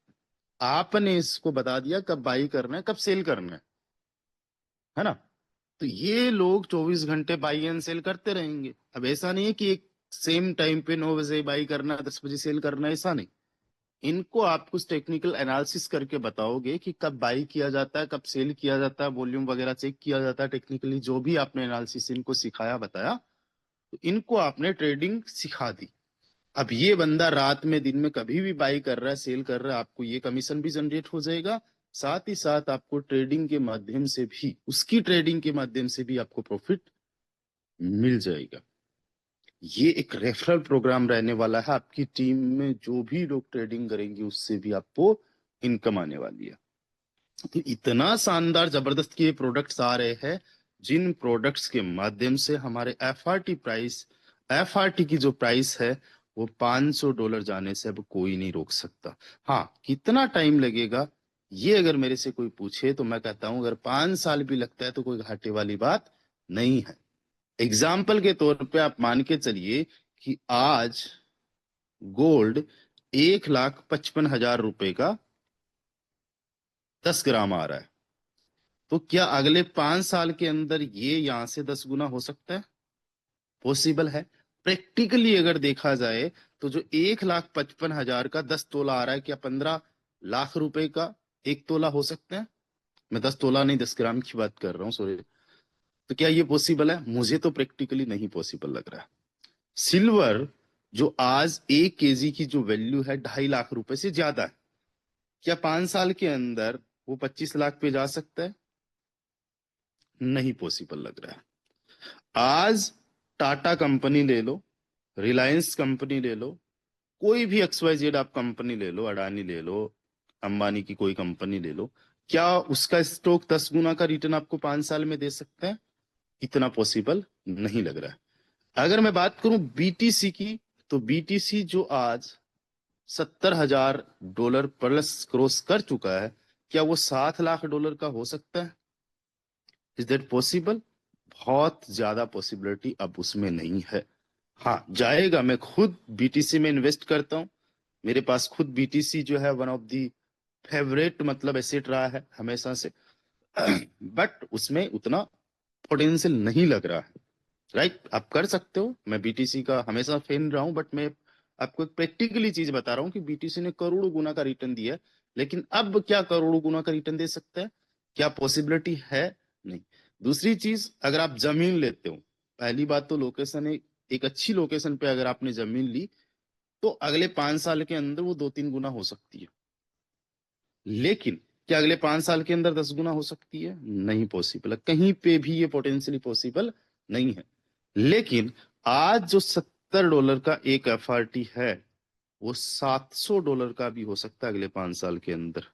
C: आपने इसको बता दिया कब बाई करना है, कब सेल करना है ना, तो ये लोग 24 घंटे बाई एंड सेल करते रहेंगे। अब ऐसा नहीं है कि एक सेम टाइम पे 9 बजे बाई करना, 10 बजे सेल करना, ऐसा नहीं। इनको आप कुछ टेक्निकल एनालिसिस करके बताओगे कि कब बाई किया जाता है, कब सेल किया जाता है, वॉल्यूम वगैरह चेक किया जाता है टेक्निकली। जो भी आपने एनालिसिस इनको सिखाया, बताया, तो इनको आपने ट्रेडिंग सिखा दी। अब ये बंदा रात में, दिन में कभी भी बाई कर रहा है, सेल कर रहा है, आपको ये कमीशन भी जनरेट हो जाएगा। साथ ही साथ आपको ट्रेडिंग के माध्यम से भी, उसकी ट्रेडिंग के माध्यम से भी आपको प्रॉफिट मिल जाएगा। ये एक रेफरल प्रोग्राम रहने वाला है। आपकी टीम में जो भी लोग ट्रेडिंग करेंगे उससे भी आपको इनकम आने वाली है। तो इतना शानदार जबरदस्त ये प्रोडक्ट्स आ रहे हैं, जिन प्रोडक्ट्स के माध्यम से हमारे FRT की जो प्राइस है वो $500 जाने से अब कोई नहीं रोक सकता। हाँ, कितना टाइम लगेगा ये अगर मेरे से कोई पूछे तो मैं कहता हूं अगर 5 साल भी लगता है तो कोई घाटे वाली बात नहीं है। एग्जाम्पल के तौर पे आप मान के चलिए कि आज गोल्ड 1,55,000 रुपए का 10 ग्राम आ रहा है, तो क्या अगले 5 साल के अंदर ये यहां से 10 गुना हो सकता है? पॉसिबल है। प्रैक्टिकली अगर देखा जाए तो जो 1,55,000 का 10 तोला आ रहा है, क्या 15 लाख रुपए का 1 तोला हो सकता है? मैं 10 तोला नहीं, 10 ग्राम की बात कर रहा हूँ, सॉरी। तो क्या ये पॉसिबल है? मुझे तो प्रैक्टिकली नहीं पॉसिबल लग रहा है। सिल्वर जो आज 1 kg की जो वैल्यू है 2.5 लाख रुपए से ज्यादा है, क्या 5 साल के अंदर वो 25 लाख पे जा सकता है? नहीं पॉसिबल लग रहा है। आज टाटा कंपनी ले लो, रिलायंस कंपनी ले लो, कोई भी XYZ आप कंपनी ले लो, अडानी ले लो, अंबानी की कोई कंपनी ले लो, क्या उसका स्टॉक 10 गुना का रिटर्न आपको 5 साल में दे सकता है? इतना पॉसिबल नहीं लग रहा है। अगर मैं बात करूं BTC की, तो BTC जो आज $70,000 प्लस क्रॉस कर चुका है, क्या वो $7 लाख का हो सकता है? Is that possible? बहुत ज्यादा पॉसिबिलिटी अब उसमें नहीं है। हाँ जाएगा, मैं खुद BTC में इन्वेस्ट करता हूं, मेरे पास खुद BTC जो है वन ऑफ दी फेवरेट मतलब एसेट रहा है हमेशा से, बट उसमें उतना पोटेंशियल नहीं लग रहा है। राइट, आप कर सकते हो, मैं BTC का हमेशा फैन रहा हूं, बट मैं आपको एक प्रैक्टिकली चीज बता रहा हूं कि BTC ने करोड़ों गुना का रिटर्न दिया है, लेकिन अब क्या करोड़ों गुना का रिटर्न दे सकता है? क्या पॉसिबिलिटी है? नहीं। दूसरी चीज, अगर आप जमीन लेते हो, पहली बात तो लोकेशन, एक अच्छी लोकेशन पे अगर आपने जमीन ली तो अगले 5 साल के अंदर वो 2-3 गुना हो सकती है, लेकिन क्या अगले 5 साल के अंदर 10 गुना हो सकती है? नहीं पॉसिबल है, कहीं पे भी ये पोटेंशियली पॉसिबल नहीं है। लेकिन आज जो $70 का एक FRT है, वो $700 का भी हो सकता है अगले 5 साल के अंदर।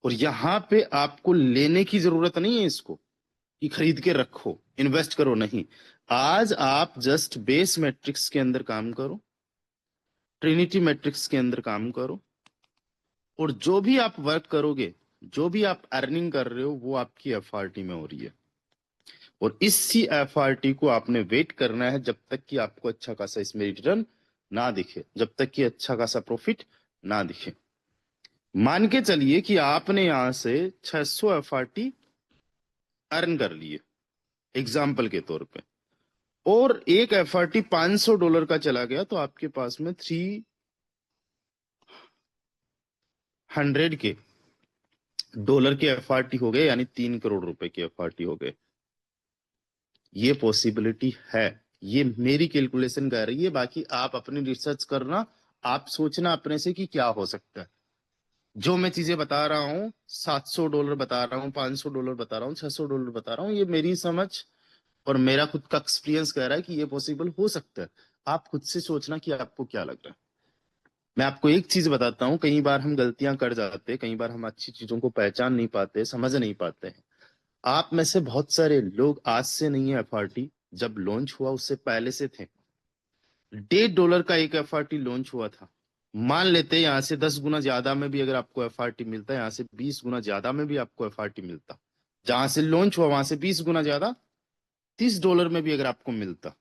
C: और यहां पे आपको लेने की जरूरत नहीं है इसको कि खरीद के रखो, इन्वेस्ट करो, नहीं। आज आप जस्ट बेस मैट्रिक्स के अंदर काम करो, ट्रिनिटी मैट्रिक्स के अंदर काम करो, और जो भी आप वर्क करोगे, जो भी आप अर्निंग कर रहे हो, वो आपकी FRT में हो रही है। और इसी FRT को आपने वेट करना है जब तक कि आपको अच्छा खासा इसमें रिटर्न ना दिखे, जब तक कि अच्छा खासा प्रॉफिट ना दिखे। मान के चलिए कि आपने यहां से 600 FRT अर्न कर लिए एग्जाम्पल के तौर पे, और एक FRT $500 का चला गया, तो आपके पास में 300 के डॉलर के FRT हो गए, यानी 3 करोड़ रुपए के FRT हो गए। ये पॉसिबिलिटी है, ये मेरी कैलकुलेशन कह रही है, बाकी आप अपनी रिसर्च करना, आप सोचना अपने से कि क्या हो सकता है। जो मैं चीजें बता रहा हूं, $700 बता रहा हूं, $500 बता रहा हूं, $600 बता रहा हूं, ये मेरी समझ और मेरा खुद का एक्सपीरियंस कह रहा है कि ये पॉसिबल हो सकता है। आप खुद से सोचना कि आपको क्या लग रहा है। मैं आपको एक चीज बताता हूँ, कई बार हम गलतियां कर जाते हैं, कई बार हम अच्छी चीजों को पहचान नहीं पाते, समझ नहीं पाते हैं। आप में से बहुत सारे लोग आज से नहीं है FRT, जब लॉन्च हुआ उससे पहले से थे। $1.5 का एक FRT लॉन्च हुआ था, मान लेते हैं यहां से 10 गुना ज्यादा में भी अगर आपको FRT मिलता है, यहां से 20 गुना ज्यादा में भी आपको FRT मिलता, जहां से लॉन्च हुआ वहां से 20 गुना ज्यादा $30 में भी अगर आपको मिलता,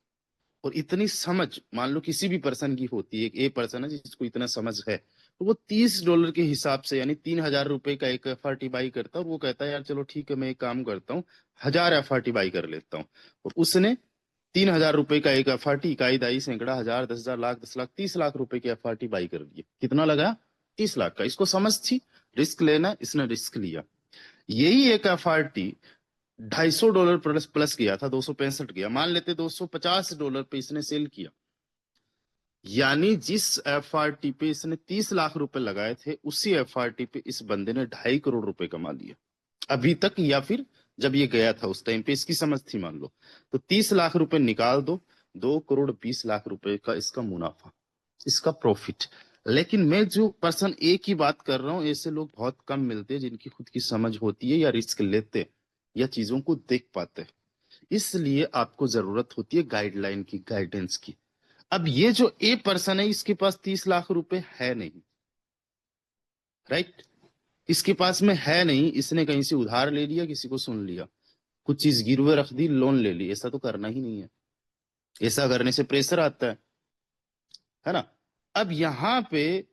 C: और इतनी समझ मान लो किसी भी पर्सन की होती है, एक ए पर्सन है जिसको इतना समझ है, तो वो $30 के हिसाब से यानी $3,000 का एक FRT बाई करता है, और वो कहता है यार चलो ठीक है, मैं एक काम करता हूँ, 1000 FRT बाई कर लेता हूँ। और उसने $3,000 का एक FRT, इकाई, दाई, सैकड़ा, हजार, 10,000, लाख, 10 लाख, 30 लाख की FRT बाई कर लिया। कितना लगा? 30 लाख का। इसको समझ थी रिस्क लेना, इसने रिस्क लिया। यही एक FRT $250 प्लस प्लस गया था, 265 गया, मान लेते $250 पे इसने सेल किया, यानी जिस FRT पे इसने 30 लाख रुपए लगाए थे, उसी FRT पे इस बंदे ने 2.5 करोड़ रुपए कमा लिए अभी तक, या फिर जब ये गया था उस टाइम पे इसकी समझ थी मान लो, तो 30 लाख रुपए निकाल दो, 2,20 लाख रुपए का इसका मुनाफा, इसका प्रॉफिट। लेकिन मैं जो पर्सन ए की बात कर रहा हूं, ऐसे लोग बहुत कम मिलते हैं जिनकी खुद की समझ होती है या रिस्क लेते या चीजों को देख पाते हैं। इसलिए आपको जरूरत होती है गाइडलाइन की, गाइडेंस की। अब ये जो ए पर्सन है, इसके पास 30 लाख रुपए है नहीं, राइट, इसके पास में है नहीं, इसने कहीं से उधार ले लिया, किसी को सुन लिया, कुछ चीज गिरवे रख दी, लोन ले ली। ऐसा तो करना ही नहीं है, ऐसा करने से प्रेशर आता है ना। अब यहां पे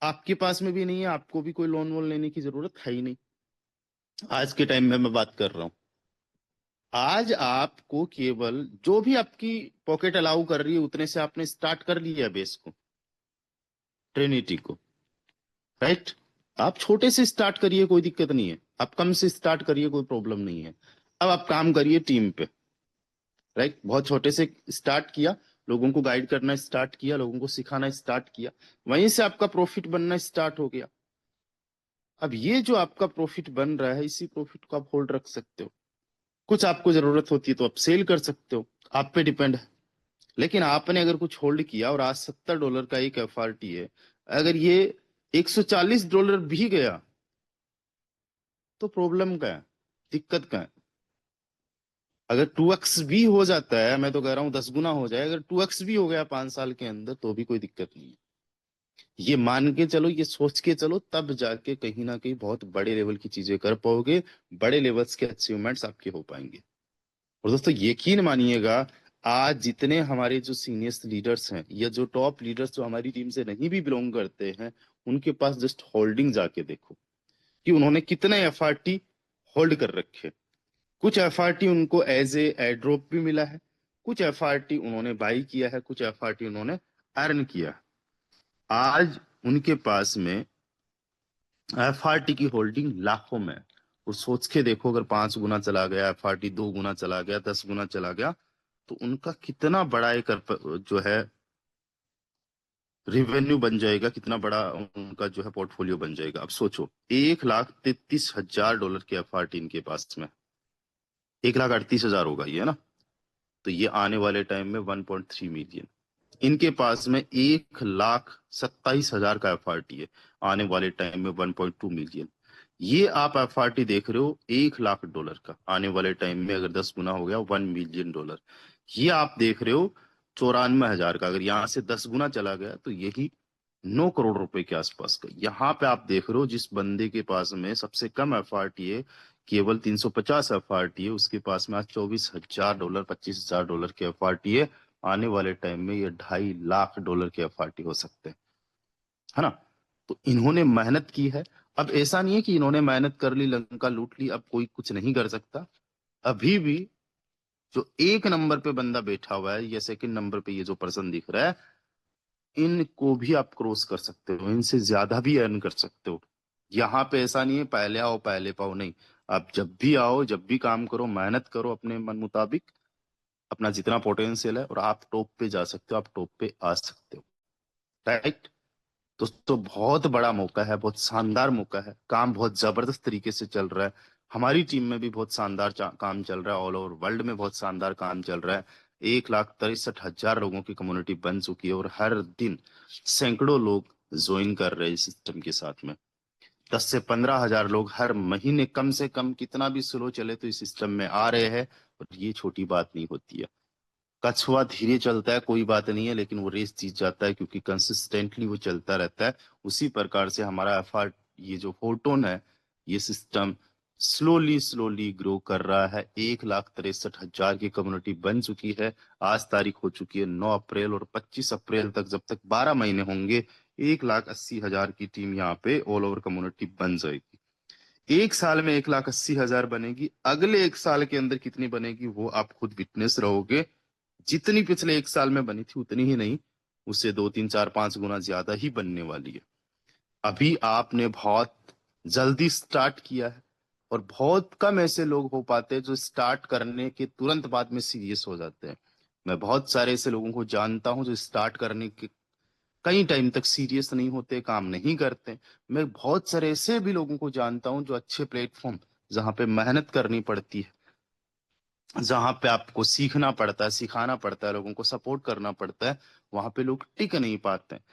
C: आपके पास में भी नहीं है, आपको भी कोई लोन वोन लेने की जरूरत है ही नहीं। आज के टाइम में मैं बात कर रहा हूं, आज आपको केवल जो भी आपकी पॉकेट अलाउ कर रही है उतने से आपने स्टार्ट कर लिया बेस को, ट्रिनिटी को, राइट। आप छोटे से स्टार्ट करिए, कोई दिक्कत नहीं है, आप कम से स्टार्ट करिए, कोई प्रॉब्लम नहीं है। अब आप काम करिए टीम पे, राइट। बहुत छोटे से स्टार्ट किया, लोगों को गाइड करना स्टार्ट किया, लोगों को सिखाना स्टार्ट किया, वहीं से आपका प्रॉफिट बनना स्टार्ट हो गया। अब ये जो आपका प्रॉफिट बन रहा है, इसी प्रॉफिट को आप होल्ड रख सकते हो। कुछ आपको जरूरत होती है तो आप सेल कर सकते हो, आप पे डिपेंड है। लेकिन आपने अगर कुछ होल्ड किया और आज $70 का एक एफआरटी है, अगर ये $140 भी गया तो प्रॉब्लम क्या है, दिक्कत क्या है? अगर 2x भी हो जाता है, मैं तो कह रहा हूं 10 गुना हो जाए, अगर 2x भी हो गया 5 साल के अंदर तो भी कोई दिक्कत नहीं है। ये मान के चलो, ये सोच के चलो, तब जाके कहीं ना कहीं बहुत बड़े लेवल की चीजें कर पाओगे, बड़े लेवल्स के अचीवमेंट्स आपके हो पाएंगे। और दोस्तों यकीन मानिएगा, आज जितने हमारे जो सीनियर लीडर्स हैं या जो टॉप लीडर्स जो हमारी टीम से नहीं भी बिलोंग करते हैं, उनके पास जस्ट होल्डिंग जाके देखो कि उन्होंने कितने एफआरटी होल्ड कर रखे। कुछ एफआरटी उनको एज ए एड्रॉप भी मिला है, कुछ एफआरटी उन्होंने बाई किया है, कुछ एफआरटी उन्होंने अर्न किया है। आज उनके पास में एफआरटी की होल्डिंग लाखों में। और सोच के देखो, अगर 5 गुना चला गया एफआरटी, 2 गुना चला गया, 10 गुना चला गया, तो उनका कितना बड़ा एक जो है रिवेन्यू बन जाएगा, कितना बड़ा उनका जो है पोर्टफोलियो बन जाएगा। अब सोचो, $1,33,000 के एफआरटी इनके पास में, 1,38,000 होगा ये, है ना? तो ये आने वाले टाइम में 1.3 मिलियन। इनके पास में 1,27,000 का एफआरटी है, आने वाले टाइम में 1.2 मिलियन। ये आप एफआरटी देख रहे हो $1,00,000 का, आने वाले टाइम में अगर 10 गुना हो गया $1 मिलियन। ये आप देख रहे हो 94,000 का, अगर यहाँ से 10 गुना चला गया तो यही 9 करोड़ रुपए के आसपास का। यहाँ पे आप देख रहे हो जिस बंदे के पास में सबसे कम एफआरटी है, केवल 350 एफआरटी है, उसके पास में आज $24,000 $25,000 के एफआरटी है। आने वाले टाइम में ये $2.5 लाख के एफआरटी हो सकते हैं, है ना? तो इन्होंने मेहनत की है। अब ऐसा नहीं है कि इन्होंने मेहनत कर ली, लंका लूट ली, अब कोई कुछ नहीं कर सकता। अभी भी जो 1 नंबर पे बंदा बैठा हुआ है या सेकंड नंबर पे ये जो पर्सन दिख रहा है, इनको भी आप क्रॉस कर सकते हो, इनसे ज्यादा भी अर्न कर सकते हो। यहाँ पे ऐसा नहीं है पहले आओ पहले पाओ, नहीं। आप जब भी आओ, जब भी काम करो, मेहनत करो अपने मन मुताबिक, अपना जितना पोटेंशियल है, और आप टॉप पे जा सकते हो, आप टॉप पे आ सकते हो। राइट दोस्तों, बहुत बड़ा मौका है, बहुत शानदार मौका है, काम बहुत जबरदस्त तरीके से चल रहा है। हमारी टीम में भी बहुत शानदार काम चल रहा है, ऑल ओवर वर्ल्ड में बहुत शानदार काम चल रहा है। 1,63,000 लोगों की कम्युनिटी बन चुकी है और हर दिन सैकड़ों लोग ज्वाइन कर रहे हैं इस सिस्टम के साथ में। 10 से 15,000 लोग हर महीने कम से कम, कितना भी स्लो चले तो इस सिस्टम में आ रहे हैं। और ये छोटी बात नहीं होती है। कछुआ धीरे चलता है कोई बात नहीं है, लेकिन वो रेस जीत जाता है क्योंकि कंसिस्टेंटली वो चलता रहता है। उसी प्रकार से हमारा एफर्ट, ये जो फोटोन है, ये सिस्टम स्लोली स्लोली ग्रो कर रहा है। 1,63,000 की कम्युनिटी बन चुकी है। आज तारीख हो चुकी है 9 अप्रैल, और 25 अप्रैल तक, जब तक 12 महीने होंगे, 1,80,000 की टीम यहाँ पे ऑल ओवर कम्युनिटी बन जाएगी। एक साल में 1,80,000 बनेगी, अगले एक साल के अंदर कितनी बनेगी वो आप खुद विटनेस रहोगे। जितनी पिछले एक साल में बनी थी उतनी ही नहीं, उससे 2 3 4 5 गुना ज्यादा ही बनने वाली है। अभी आपने बहुत जल्दी स्टार्ट किया है, और बहुत कम ऐसे लोग हो पाते हैं जो स्टार्ट करने के तुरंत बाद में सीरियस हो जाते हैं। मैं बहुत सारे ऐसे लोगों को जानता हूं जो स्टार्ट करने के कई टाइम तक सीरियस नहीं होते, काम नहीं करते। मैं बहुत सारे ऐसे भी लोगों को जानता हूं जो अच्छे प्लेटफॉर्म, जहां पे मेहनत करनी पड़ती है, जहां पे आपको सीखना पड़ता है, सिखाना पड़ता है, लोगों को सपोर्ट करना पड़ता है, वहां पे लोग टिक नहीं पाते हैं।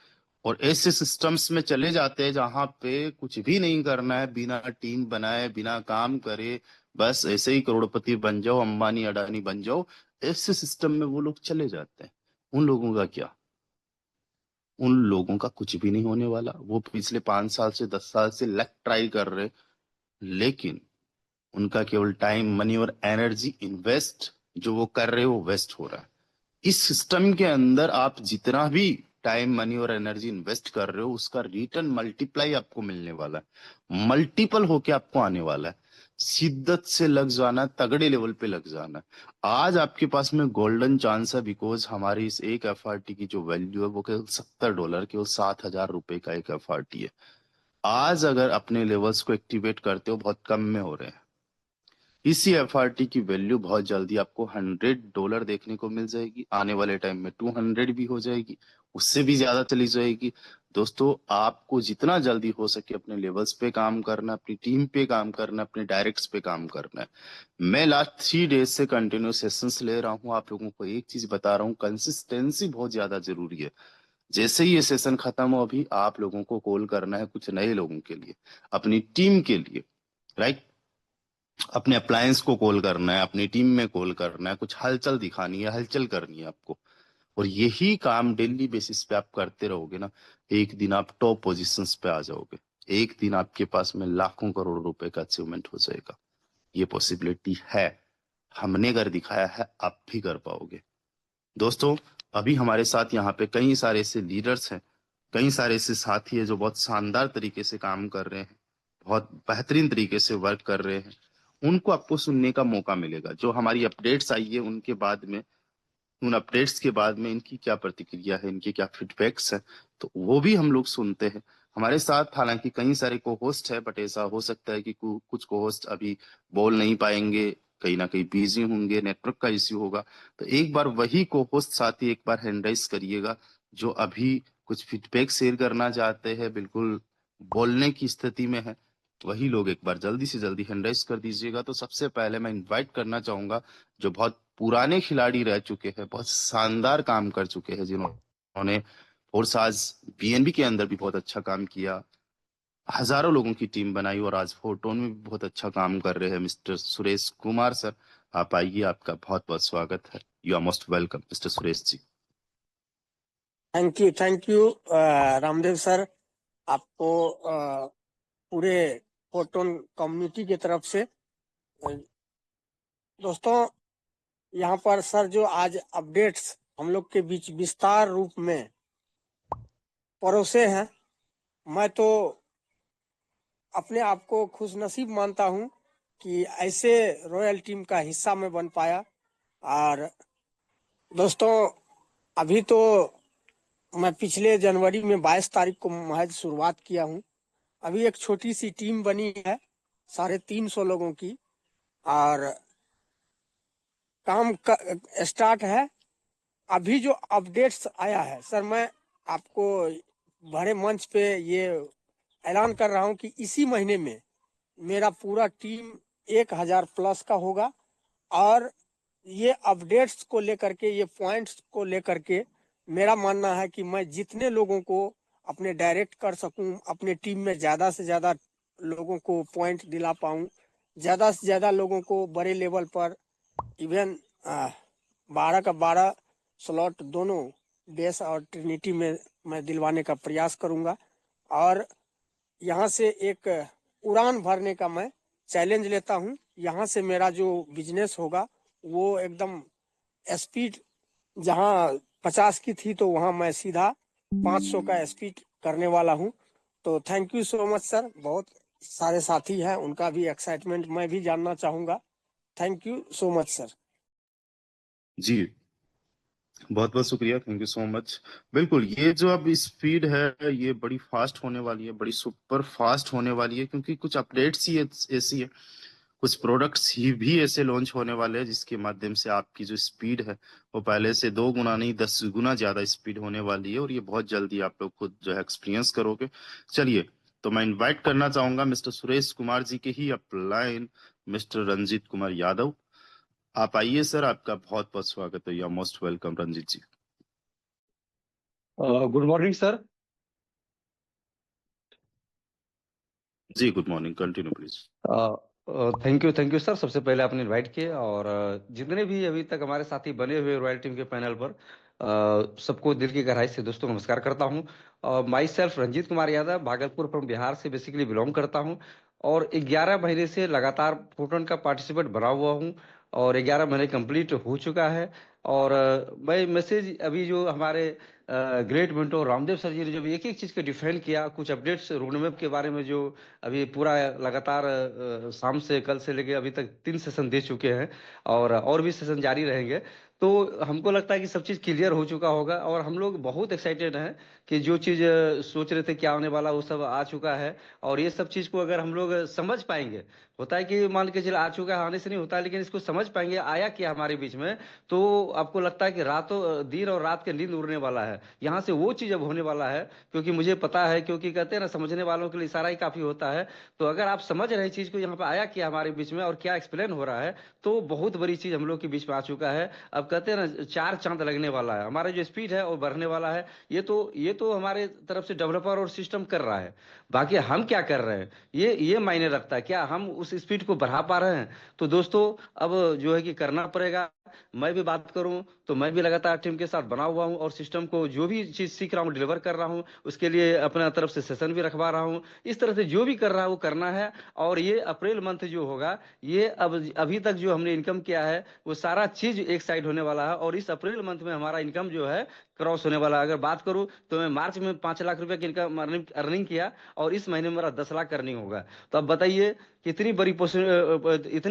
C: और ऐसे सिस्टम्स में चले जाते हैं जहां पे कुछ भी नहीं करना है, बिना टीम बनाए, बिना काम करे, बस ऐसे ही करोड़पति बन जाओ, अंबानी अडानी बन जाओ। ऐसे सिस्टम में वो लोग चले जाते हैं। उन लोगों का क्या? उन लोगों का कुछ भी नहीं होने वाला। वो पिछले 5 साल से 10 साल से लक ट्राई कर रहे, लेकिन उनका केवल टाइम, मनी और एनर्जी इन्वेस्ट जो वो कर रहे हो वो वेस्ट हो रहा है। इस सिस्टम के अंदर आप जितना भी टाइम, मनी और एनर्जी इन्वेस्ट कर रहे हो, उसका रिटर्न मल्टीप्लाई आपको मिलने वाला है, मल्टीपल होके आपको आने वाला है। शिद्दत से लग जाना, तगड़े लेवल पे लग जाना। आज आपके पास में गोल्डन चांस है, बिकॉज हमारी इस एक एफआरटी की जो वैल्यू है वो केवल $70, केवल ₹7,000 का एक एफआरटी है। आज अगर अपने लेवल्स को एक्टिवेट करते हो, बहुत कम में हो रहे हैं। इसी एफआरटी की वैल्यू बहुत जल्दी आपको $100 देखने को मिल जाएगी, आने वाले टाइम में 200 भी हो जाएगी, उससे भी ज्यादा चली जाएगी। दोस्तों आपको जितना जल्दी हो सके अपने लेवल्स पे काम करना, अपनी टीम पे काम करना, अपने डायरेक्ट्स पे काम करना है। मैं लास्ट 3 डेज से कंटिन्यू सेशंस ले रहा हूँ, आप लोगों को एक चीज बता रहा हूँ, कंसिस्टेंसी बहुत ज्यादा जरूरी है। जैसे ही ये सेशन खत्म हो, अभी आप लोगों को कॉल करना है कुछ नए लोगों के लिए, अपनी टीम के लिए, राइट। अपने अप्लायंस को कॉल करना है, अपनी टीम में कॉल करना है, कुछ हलचल दिखानी है, हलचल करनी है आपको। और यही काम डेली बेसिस पे आप करते रहोगे ना, एक दिन आप टॉप पोजीशंस पे आ जाओगे। एक दिन आपके पास में लाखों करोड़ रुपए का अचीवमेंट हो जाएगा। ये पॉसिबिलिटी है, हमने कर दिखाया है, आप भी कर पाओगे। दोस्तों अभी हमारे साथ यहाँ पे कई सारे ऐसे लीडर्स हैं, कई सारे ऐसे साथी हैं जो बहुत शानदार तरीके से काम कर रहे हैं, बहुत बेहतरीन तरीके से वर्क कर रहे हैं। उनको आपको सुनने का मौका मिलेगा। जो हमारी अपडेट्स आई है उनके बाद में, उन अपडेट्स के बाद में इनकी क्या प्रतिक्रिया है, इनके क्या फीडबैक्स है, तो वो भी हम लोग सुनते हैं। हमारे साथ हालांकि कई सारे को होस्ट है, बट ऐसा हो सकता है कि कुछ को होस्ट अभी बोल नहीं पाएंगे, कहीं ना कहीं बिजी होंगे, नेटवर्क का इश्यू होगा। तो एक बार वही को होस्ट साथी एक बार हैंड राइज करिएगा, जो अभी कुछ फीडबैक शेयर करना चाहते हैं, बिल्कुल बोलने की स्थिति में है, वही लोग एक बार जल्दी से जल्दी हैंड राइज कर दीजिएगा। तो सबसे पहले मैं इनवाइट करना चाहूंगा जो बहुत पुराने खिलाड़ी रह चुके हैं, बहुत शानदार काम कर चुके हैं, जिन्होंने फोर्स आज बीएनबी के अंदर भी बहुत अच्छा काम किया, हजारों लोगों की टीम बनाई और आज फोर्टोन में भी बहुत अच्छा काम कर रहे हैं, मिस्टर सुरेश कुमार सर। आप आइए, आपका बहुत बहुत स्वागत है। You are most welcome mister Suresh ji.
D: Thank you Ramdev sir, आपको पूरे फोटोन कम्युनिटी की तरफ से। दोस्तों यहाँ पर सर जो आज अपडेट्स हम लोग के बीच विस्तार रूप में परोसे हैं, मैं तो अपने आप को खुशनसीब मानता हूँ कि ऐसे रॉयल टीम का हिस्सा में बन पाया। और दोस्तों अभी तो मैं पिछले जनवरी में 22 तारीख को महज शुरुआत किया हूँ। अभी एक छोटी सी टीम बनी है 350 लोगों की, और काम स्टार्ट है। अभी जो अपडेट्स आया है सर, मैं आपको बड़े मंच पे ये ऐलान कर रहा हूँ कि इसी महीने में मेरा पूरा टीम 1000 प्लस का होगा। और ये अपडेट्स को लेकर के, ये पॉइंट्स को लेकर के मेरा मानना है कि मैं जितने लोगों को अपने डायरेक्ट कर सकूं, अपने टीम में ज़्यादा से ज़्यादा लोगों को पॉइंट दिला पाऊं, ज़्यादा से ज़्यादा लोगों को बड़े लेवल पर, इवन 12 का 12 स्लॉट दोनों बेस और ट्रिनिटी में मैं दिलवाने का प्रयास करूंगा। और यहाँ से एक उड़ान भरने का मैं चैलेंज लेता हूँ। यहाँ से मेरा जो बिजनेस होगा वो एकदम स्पीड, जहाँ 50 की थी तो वहाँ मैं सीधा 500 का स्पीड करने वाला हूँ। तो thank you so much sir. बहुत सारे साथी हैं, उनका भी एक्साइटमेंट मैं भी जानना चाहूँगा। Thank you so much sir.
C: जी बहुत बहुत शुक्रिया, थैंक यू सो मच। बिल्कुल, ये जो अब स्पीड है ये बड़ी फास्ट होने वाली है, बड़ी सुपर फास्ट होने वाली है, क्योंकि कुछ अपडेट्स ही ऐसी है, कुछ प्रोडक्ट्स ही भी ऐसे लॉन्च होने वाले हैं जिसके माध्यम से आपकी जो स्पीड है वो पहले से 2 गुना नहीं 10 गुना ज्यादा स्पीड होने वाली है। और ये बहुत जल्दी आप लोग खुद जो है एक्सपीरियंस करोगे। चलिए, तो मैं इनवाइट करना चाहूंगा मिस्टर सुरेश कुमार जी के ही अपलाइन मिस्टर रंजीत कुमार यादव। आप आइए सर, आपका बहुत बहुत स्वागत है। You are most welcome Ranjit ji.
E: Good morning sir.
C: जी good morning, continue please.
E: Thank you sir. सबसे पहले आपने इनवाइट किए, और जितने भी अभी तक हमारे साथी बने हुए रॉयल टीम के पैनल पर, सबको दिल की गहराई से दोस्तों नमस्कार करता हूं। Myself Ranjit Kumar Yadav, Bhagalpur from Bihar से बेसिकली बिलोंग करता हूं, और 11 महीने से लगातार फोटोन का पार्टिसिपेट बना हुआ हूं, और 11 महीने कंप्लीट हो चुका है। और मैं मैसेज अभी जो हमारे ग्रेट मेंटोर रामदेव सर जी ने जब एक एक चीज को डिफाइन किया, कुछ अपडेट्स रोडमैप के बारे में जो अभी पूरा लगातार शाम से कल से लेके अभी तक 3 सेशन दे चुके हैं, और भी सेशन जारी रहेंगे। तो हमको लगता है कि सब चीज़ क्लियर हो चुका होगा और हम लोग बहुत एक्साइटेड हैं कि जो चीज़ सोच रहे थे क्या होने वाला वो सब आ चुका है। और ये सब चीज़ को अगर हम लोग समझ पाएंगे, होता है कि मान के चले आ चुका है, आने से नहीं होता है, लेकिन इसको समझ पाएंगे आया क्या हमारे बीच में, तो आपको लगता है कि रातों दिन और रात के नींद उड़ने वाला है। यहाँ से वो चीज़ अब होने वाला है, क्योंकि मुझे पता है, क्योंकि कहते हैं ना समझने वालों के लिए इशारा ही काफ़ी होता है। तो अगर आप समझ रहे चीज़ को यहाँ पे आया क्या हमारे बीच में और क्या एक्सप्लेन हो रहा है, तो बहुत बड़ी चीज़ हम लोग के बीच में आ चुका है। अब कहते हैं ना 4 चांद लगने वाला है, हमारा जो स्पीड है वो बढ़ने वाला है। ये तो हमारे तरफ से डेवलपर और सिस्टम कर रहा है। बाकी हम क्या कर रहे हैं, ये मायने रखता है, क्या हम उस स्पीड को बढ़ा पा रहे हैं। तो दोस्तों अब जो है कि करना पड़ेगा। मैं भी बात करूं तो मैं भी लगातार टीम के साथ बना हुआ हूं और सिस्टम को जो भी चीज सीख रहा हूं डिलीवर कर रहा हूं, उसके लिए अपना तरफ से सेशन भी रखवा रहा हूं। इस तरह से जो भी कर रहा है वो करना है। और ये अप्रैल मंथ जो होगा, ये अब अभी तक जो हमने इनकम किया है वो सारा चीज एक साइड होने वाला है। और इस अप्रैल मंथ में हमारा इनकम जो है क्रॉस होने वाला है। अगर बात करूं तो मैं मार्च में 5 लाख रुपए की इनकम अर्निंग किया और इस महीने में मेरा 10 लाख अर्निंग होगा। तो अब बताइए इतनी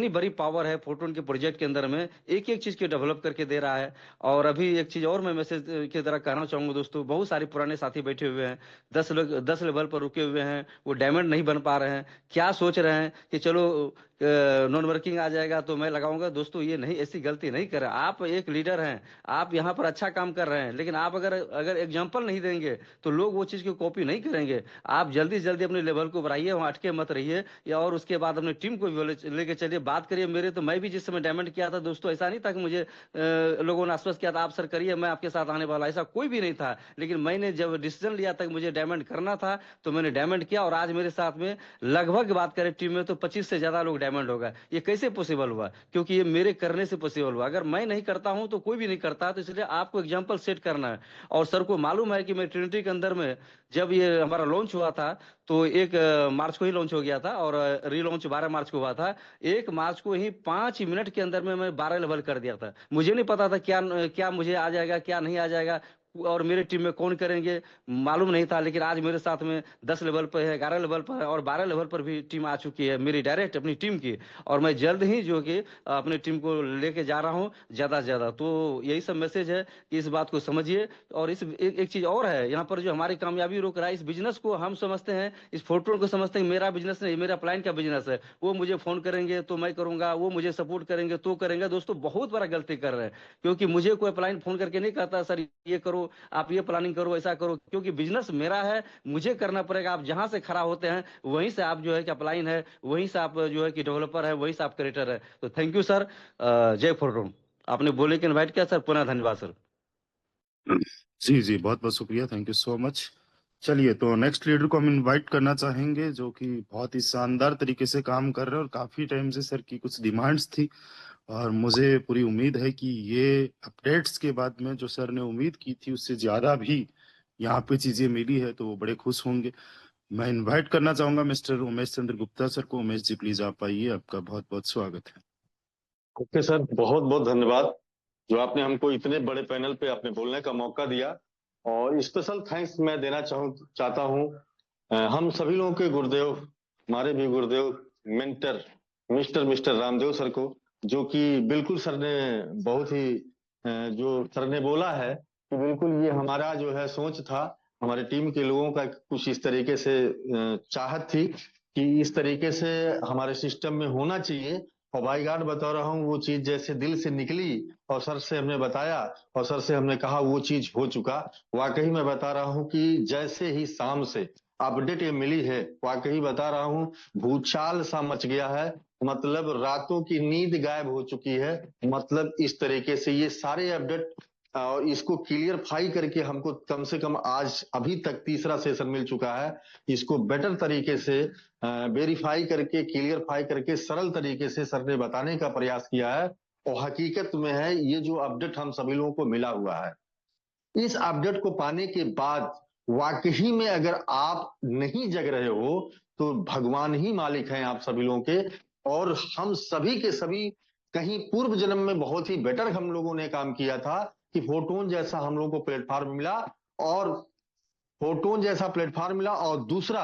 E: बड़ी पावर है फोटोन के प्रोजेक्ट के अंदर में, एक एक चीज के डेवलप करके दे रहा है। और अभी एक चीज और मैं मैसेज की तरह कहना चाहूंगा दोस्तों, बहुत सारे पुराने साथी बैठे हुए हैं, 10 लेवल पर रुके हुए हैं, वो डायमंड नहीं बन पा रहे हैं। क्या सोच रहे हैं कि चलो नॉन वर्किंग आ जाएगा तो मैं लगाऊंगा। दोस्तों ये नहीं, ऐसी गलती नहीं करें। आप एक लीडर हैं, आप यहाँ पर अच्छा काम कर रहे हैं, लेकिन आप अगर अगर एग्जाम्पल नहीं देंगे तो लोग वो चीज़ की कॉपी नहीं करेंगे। आप जल्दी से जल्दी अपने लेवल को बढ़ाइए, वहाँ अटके मत रहिए। या और उसके बाद अपने टीम को भी लेके चलिए, बात करिए। मैं भी जिस समय डायमंड किया था दोस्तों, ऐसा नहीं था कि मुझे लोगों ने आश्वस्त किया था आप सर करिए मैं आपके साथ आने वाला, ऐसा कोई भी नहीं था। लेकिन मैंने जब डिसीजन लिया था कि मुझे डायमंड करना था तो मैंने डायमंड किया। और आज मेरे साथ में लगभग बात करें टीम में तो 25 से ज्यादा लोग डायमंड होगा। ये कैसे पॉसिबल हुआ? क्योंकि ये मेरे करने से पॉसिबल हुआ। अगर मैं नहीं करता हूं तो कोई भी नहीं करता। तो इसलिए आपको एग्जाम्पल सेट करना है। और सर को मालूम है कि मैं ट्रिनिटी के अंदर में जब ये हमारा लॉन्च हुआ था तो 1 मार्च को ही लॉन्च हो गया था और रीलॉन्च 12 मार्च को हुआ था। 1 मार्च को ही 5 मिनट के अंदर में मैं 12 लेवल कर दिया था। मुझे नहीं पता था क्या क्या मुझे आ जाएगा क्या नहीं आ जाएगा और मेरे टीम में कौन करेंगे, मालूम नहीं था। लेकिन आज मेरे साथ में 10 लेवल पर है, 11 लेवल पर है और 12 लेवल पर भी टीम आ चुकी है मेरी डायरेक्ट अपनी टीम की। और मैं जल्द ही जो कि अपनी टीम को लेके जा रहा हूँ ज्यादा से ज्यादा। तो यही सब मैसेज है कि इस बात को समझिए। और एक चीज और है, यहाँ पर जो हमारी कामयाबी रोक रहा है, इस बिजनेस को हम समझते हैं, इस फोटो को समझते हैं मेरा बिजनेस नहीं, मेरा अपलाइन का बिजनेस है। वो मुझे फोन करेंगे तो मैं करूंगा, वो मुझे सपोर्ट करेंगे तो करेंगे। दोस्तों बहुत बड़ा गलती कर रहे हैं, क्योंकि मुझे कोई अपलाइन फोन करके नहीं कहता सर ये करो, आप ये प्लानिंग करो, ऐसा करो। क्योंकि बिजनेस मेरा है, मुझे करना पड़ेगा। आप जहां से खड़ा होते हैं वहीं से आप जो है कि अपलाइन है, वहीं से आप जो है कि डेवलपर है, वहीं से आप क्रिएटर है। तो थैंक यू सर। जय फोटोन। आपने बोले कि इनवाइट किया सर, पुनः धन्यवाद सर।
C: जी जी, बहुत बहुत शुक्रिया, थैंक यू सो मच। चलिए, तो नेक्स्ट लीडर को हम इनवाइट करना चाहेंगे, जो कि बहुत ही शानदार तरीके से काम कर रहे हैं और काफी टाइम से सर की कुछ डिमांड्स थी और मुझे पूरी उम्मीद है कि ये अपडेट्स के बाद में जो सर ने उम्मीद की थी उससे ज्यादा भी यहाँ पे चीजें मिली है, तो वो बड़े खुश होंगे। मैं इनवाइट करना चाहूंगा मिस्टर उमेश चंद्र गुप्ता सर को। उमेश जी प्लीज आप आइए, आपका बहुत बहुत स्वागत है।
F: ओके सर, बहुत बहुत धन्यवाद जो आपने हमको इतने बड़े पैनल पे अपने बोलने का मौका दिया। और स्पेशल थैंक्स मैं देना चाहता हूँ हम सभी लोगों के गुरुदेव, हमारे भी गुरुदेव मेंटर मिस्टर रामदेव सर को, जो कि बिल्कुल सर ने बहुत ही जो सर ने बोला है कि बिल्कुल ये हमारा जो है सोच था, हमारे टीम के लोगों का कुछ इस तरीके से चाहत थी कि इस तरीके से हमारे सिस्टम में होना चाहिए। और भाई गॉड बता रहा हूँ, वो चीज जैसे दिल से निकली और सर से हमने बताया और सर से हमने कहा, वो चीज हो चुका। वाकई मैं बता रहा हूँ कि जैसे ही शाम से अपडेट ये मिली है, वाकई बता रहा हूँ भूचाल सा मच गया है। मतलब रातों की नींद गायब हो चुकी है। मतलब इस तरीके से ये सारे अपडेट और इसको क्लियरफाई करके हमको कम से कम आज अभी तक तीसरा सेशन मिल चुका है। इसको बेटर तरीके से वेरीफाई करके क्लियरफाई करके सरल तरीके से सर ने बताने का प्रयास किया है। और हकीकत में है ये जो अपडेट हम सभी लोगों को मिला हुआ है, इस अपडेट को पाने के बाद वाकई में अगर आप नहीं जग रहे हो तो भगवान ही मालिक हैं आप सभी लोगों के। और हम सभी के सभी कहीं पूर्व जन्म में बहुत ही बेटर हम लोगों ने काम किया था कि फोटोन जैसा हम लोगों को प्लेटफॉर्म मिला। और फोटोन जैसा प्लेटफॉर्म मिला और दूसरा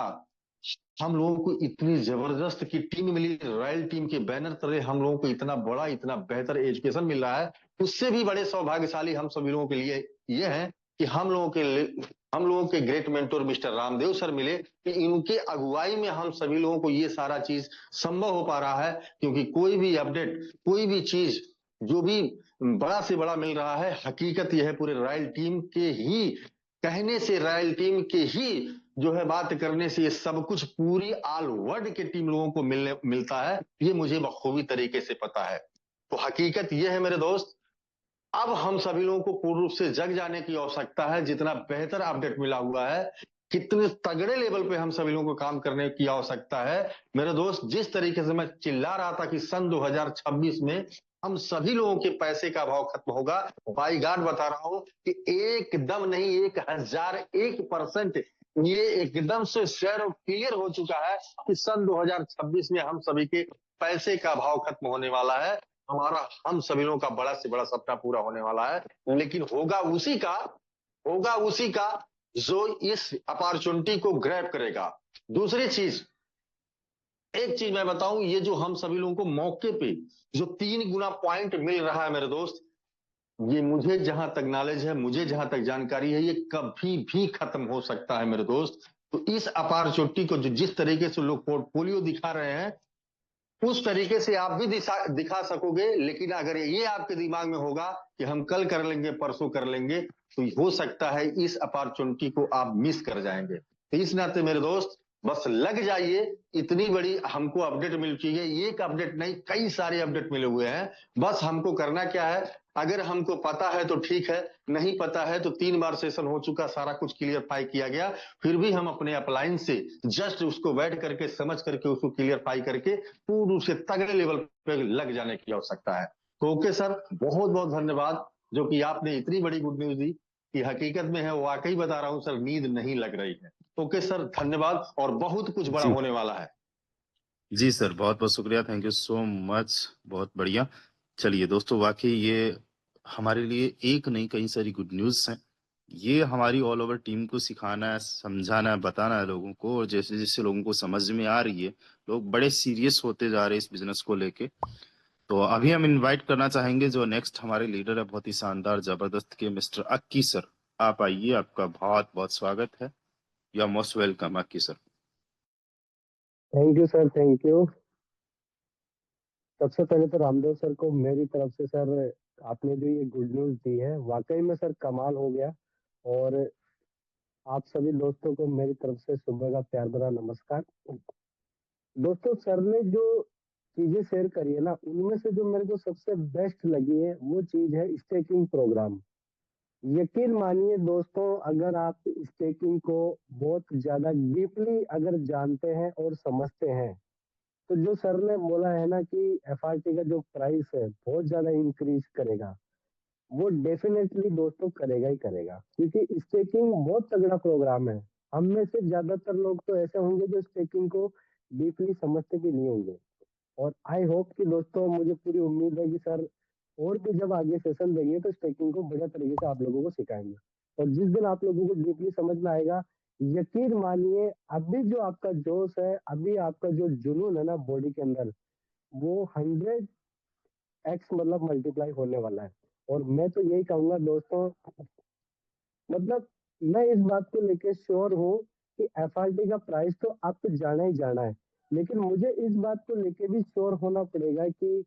F: हम लोगों को इतनी जबरदस्त की टीम मिली, रॉयल टीम के बैनर तले हम लोगों को इतना बड़ा इतना बेहतर एजुकेशन मिल रहा है उससे भी बड़े सौभाग्यशाली हम सभी लोगों के लिए ये है कि हम लोगों के great mentor mister Ramdev sir मिले, कि इनके अगुवाई में हम सभी लोगों को ये सारा चीज संभव हो पा रहा है। क्योंकि कोई भी अपडेट, कोई भी चीज जो भी बड़ा से बड़ा मिल रहा है, हकीकत यह है पूरे रॉयल टीम के ही कहने से, रॉयल टीम के ही जो है बात करने से ये सब कुछ पूरी ऑल वर्ल्ड के टीम लोगों को मिलता है, ये मुझे बखूबी तरीके से पता है। तो हकीकत ये है मेरे दोस्त, अब हम सभी लोगों को पूर्ण रूप से जग जाने की आवश्यकता है। जितना बेहतर अपडेट मिला हुआ है, कितने तगड़े लेवल पे हम सभी लोगों को काम करने की आवश्यकता है मेरे दोस्त। जिस तरीके से मैं चिल्ला रहा था कि सन 2026 में हम सभी लोगों के पैसे का भाव खत्म होगा, बाई गॉड बता रहा हूं कि एकदम नहीं, 1001% ये एकदम से शेयर क्लियर हो चुका है कि सन 2026 में हम सभी के पैसे का भाव खत्म होने वाला है। हमारा, हम सभी लोगों का बड़ा से बड़ा सपना पूरा होने वाला है। लेकिन होगा उसी का जो इस अपॉर्चुनिटी को ग्रैब करेगा। दूसरी चीज, एक चीज मैं बताऊं, ये जो हम सभी लोगों को मौके पे जो 3 गुना पॉइंट मिल रहा है मेरे दोस्त, ये मुझे जहां तक नॉलेज है, मुझे जहां तक जानकारी है, ये कभी भी खत्म हो सकता है मेरे दोस्त। तो इस अपॉर्चुनिटी को जो जिस तरीके से लोग पोर्टफोलियो दिखा रहे हैं, उस तरीके से आप भी दिखा सकोगे। लेकिन अगर ये आपके दिमाग में होगा कि हम कल कर लेंगे, परसों कर लेंगे, तो हो सकता है इस अपॉर्चुनिटी को आप मिस कर जाएंगे। तो इस नाते मेरे दोस्त, बस लग जाइए। इतनी बड़ी हमको अपडेट मिल चुकी है, एक अपडेट नहीं, कई सारे अपडेट मिले हुए हैं। बस हमको करना क्या है, अगर हमको पता है तो ठीक है, नहीं पता है तो 3 बार सेशन हो चुका, सारा कुछ क्लियरफाई किया गया, फिर भी हम अपने अपलाइन से जस्ट उसको बैठ करके, समझ करके, उसको क्लियरफाई करके पूर्ण रूप से तगड़े लेवल पे लग जाने की आवश्यकता है। तो ओके सर, बहुत बहुत धन्यवाद जो कि आपने इतनी बड़ी गुड न्यूज दी कि हकीकत में है, वाकई बता रहा हूं सर, नींद नहीं लग रही है। ओके सर, धन्यवाद, और बहुत कुछ बड़ा
C: जी
F: होने वाला है।
C: जी सर, बहुत बहुत शुक्रिया, थैंक यू सो मच, बहुत बढ़िया। चलिए दोस्तों, वाकई ये हमारे लिए एक नहीं, कई सारी गुड न्यूज़ हैं। ये हमारी ऑल ओवर टीम को सिखाना है, समझाना है, बताना है लोगों को, और जैसे जैसे लोगों को समझ में आ रही है, लोग बड़े सीरियस होते जा रहे हैं इस बिजनेस को लेके। तो अभी हम इनवाइट करना चाहेंगे जो नेक्स्ट हमारे लीडर है, बहुत ही शानदार जबरदस्त के मिस्टर अक्की सर। आप आइए, आपका बहुत बहुत स्वागत है। You are most welcome Akki sir.
G: Thank you sir, thank you. सबसे पहले तो रामदेव सर को मेरी तरफ से सर, आपने जो ये गुड न्यूज दी है वाकई में सर कमाल हो गया। और आप सभी दोस्तों को मेरी तरफ से सुबह का प्यार भरा नमस्कार। दोस्तों, सर ने जो चीजें शेयर करी है ना, उनमें से जो मेरे को सबसे बेस्ट लगी है वो चीज है स्टेकिंग प्रोग्राम। यकीन मानिए दोस्तों, अगर आप स्टेकिंग को बहुत ज्यादा डीपली अगर जानते हैं और समझते हैं, तो जो सर ने बोला है ना कि एफआरटी का जो प्राइस है बहुत ज्यादा इंक्रीज करेगा, वो डेफिनेटली दोस्तों करेगा ही करेगा, क्योंकि स्टेकिंग बहुत तगड़ा प्रोग्राम है। हम में से ज्यादातर लोग तो ऐसे होंगे जो स्टेकिंग को डीपली समझते भी नहीं होंगे। और आई होप कि दोस्तों, मुझे पूरी उम्मीद है कि सर और भी जब आगे सेशन देंगे तो स्टेकिंग को बढ़िया तरीके से आप लोगों को सिखाएंगे। और जिस दिन आप लोगों को डीपली समझ में आएगा, यकीन मानिए अभी जो आपका जोश है, अभी आपका जो जुनून है ना बॉडी के अंदर, वो 100x मतलब मल्टीप्लाई होने वाला है। और मैं तो यही कहूंगा दोस्तों, मतलब मैं इस बात को लेके श्योर हूँ कि एफआरटी का प्राइस तो आपको जाना ही जाना है, लेकिन मुझे इस बात को लेके भी श्योर होना पड़ेगा कि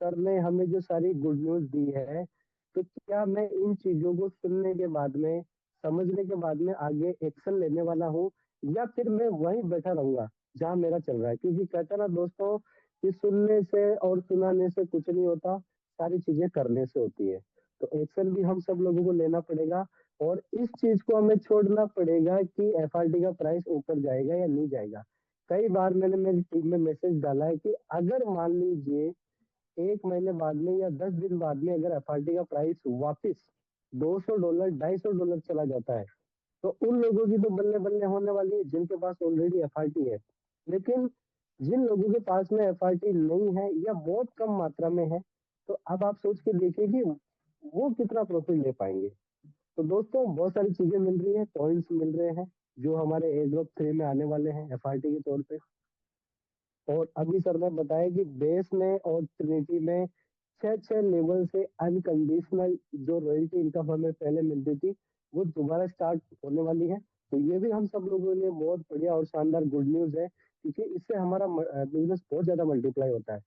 G: सर ने हमें जो सारी गुड न्यूज दी है, तो क्या मैं इन चीजों को सुनने के बाद में, समझने के बाद में आगे एक्शन लेने वाला हूँ, या फिर मैं वहीं बैठा रहूंगा जहाँ मेरा चल रहा है। क्योंकि कहता ना दोस्तों कि सुनने से और सुनाने से कुछ नहीं होता, सारी चीजें करने से होती है। तो एक्शन भी हम सब लोगों को लेना पड़ेगा, और इस चीज को हमें छोड़ना पड़ेगा कि एफआरटी का प्राइस ऊपर जाएगा या नहीं जाएगा। कई बार मैंने मेरी टीम में मैसेज डाला है कि अगर मान लीजिए 1 महीने बाद में या 10 दिन बाद में अगर एफआरटी का प्राइस वापस $200 $250 चला जाता है, तो उन लोगों की तो बल्ले बल्ले होने वाली है जिनके पास ऑलरेडी एफआरटी है। लेकिन जिन लोगों के पास में एफआरटी नहीं है या बहुत कम मात्रा में है, तो अब आप सोच के देखिए कि वो कितना प्रॉफिट ले पाएंगे। तो दोस्तों, बहुत सारी चीजें मिल रही है, पॉइंट्स मिल रहे हैं जो हमारे एयर ड्रॉप 3 में आने वाले हैं एफआरटी के तौर पे। और अभी सर ने बताया कि बेस में और ट्रिनिटी में छह लेवल से अनकंडीशनल जो रॉयल्टी इनकम हमें पहले मिलती थी वो दोबारा स्टार्ट होने वाली है। तो ये भी हम सब लोगों के लिए बहुत बढ़िया और शानदार गुड न्यूज है, क्योंकि इससे हमारा बिजनेस बहुत ज्यादा मल्टीप्लाई होता है।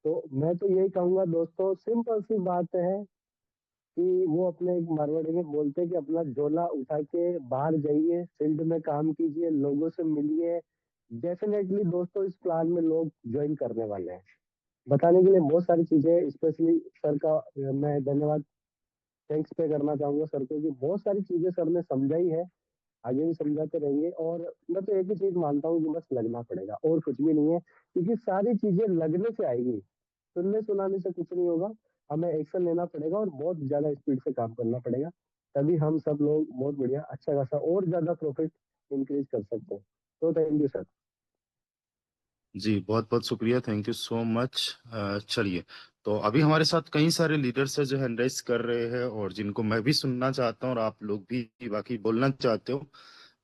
G: तो मैं तो यही कहूंगा दोस्तों, सिंपल सी बात है कि वो अपने एक मारवाड़ी में बोलते हैं कि अपना झोला उठा के बाहर जाइए, फील्ड में काम कीजिए, लोगों से मिलिए। डेफिनेटली दोस्तों इस प्लान में लोग ज्वाइन करने वाले हैं। बताने के लिए बहुत सारी चीजें, स्पेशली सर का मैं धन्यवाद थैंक्स पे करना चाहूंगा सर को, कि बहुत सारी चीजें सर ने समझाई है, आगे भी समझाते रहेंगे। और मैं तो एक ही चीज मानता हूँ कि बस लगना पड़ेगा और कुछ भी नहीं है, क्योंकि सारी चीजें लगने से आएगी, सुनने सुनाने से कुछ नहीं होगा। हमें एक्शन लेना पड़ेगा और बहुत ज्यादा स्पीड से काम करना पड़ेगा, तभी हम सब लोग बहुत बढ़िया अच्छा खासा और ज्यादा प्रॉफिट इंक्रीज कर सकते हैं। तो थैंक यू सर।
C: जी बहुत बहुत शुक्रिया, थैंक यू सो मच। चलिए, तो अभी हमारे साथ कई सारे लीडर्स हैं जो हैंड राइज कर रहे हैं और जिनको मैं भी सुनना चाहता हूँ और आप लोग भी बाकी बोलना चाहते हो,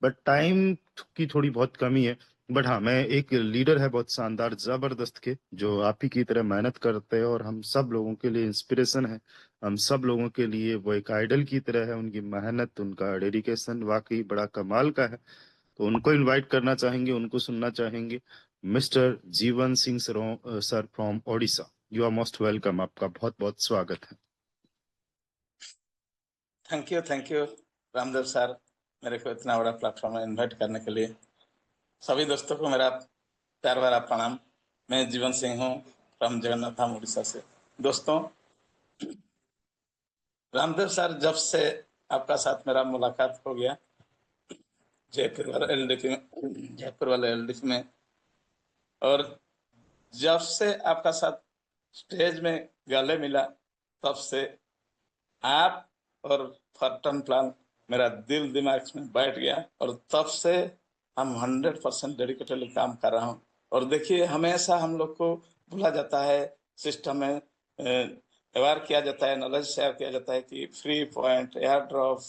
C: बट टाइम की थोड़ी बहुत कमी है। बट हाँ, मैं एक लीडर है बहुत शानदार जबरदस्त के, जो आप ही की तरह मेहनत करते हैं और हम सब लोगों के लिए इंस्पिरेशन है। हम सब लोगों के लिए वो एक आइडल की तरह है। उनकी मेहनत, उनका डेडिकेशन वाकई बड़ा कमाल का है। तो उनको इनवाइट करना चाहेंगे, उनको सुनना चाहेंगे। Mister Jeevan Singh sir from Odisha, you are most welcome. आपका बहुत बहुत स्वागत है।
H: थैंक यू रामदेव सर, मेरे को इतना बड़ा प्लेटफॉर्म में इनवाइट करने के लिए। सभी दोस्तों को मेरा प्यार भरा प्रणाम। मैं जीवन सिंह हूँ फ्रॉम जगन्नाथधाम उड़ीसा से। दोस्तों, रामदेव सर, जब से आपका साथ मेरा मुलाकात हो गया जयपुर वाले एलडीसी में, और जब से आपका साथ स्टेज में गले मिला, तब से आप और फर्टन प्लान मेरा दिल दिमाग में बैठ गया, और तब से हम 100% डेडिकेटेडली काम कर रहा हूँ। और देखिए, हमेशा हम लोग को बोला जाता है, सिस्टम में अवेयर किया जाता है, नॉलेज शेयर किया जाता है कि फ्री पॉइंट, एयर ड्रॉप,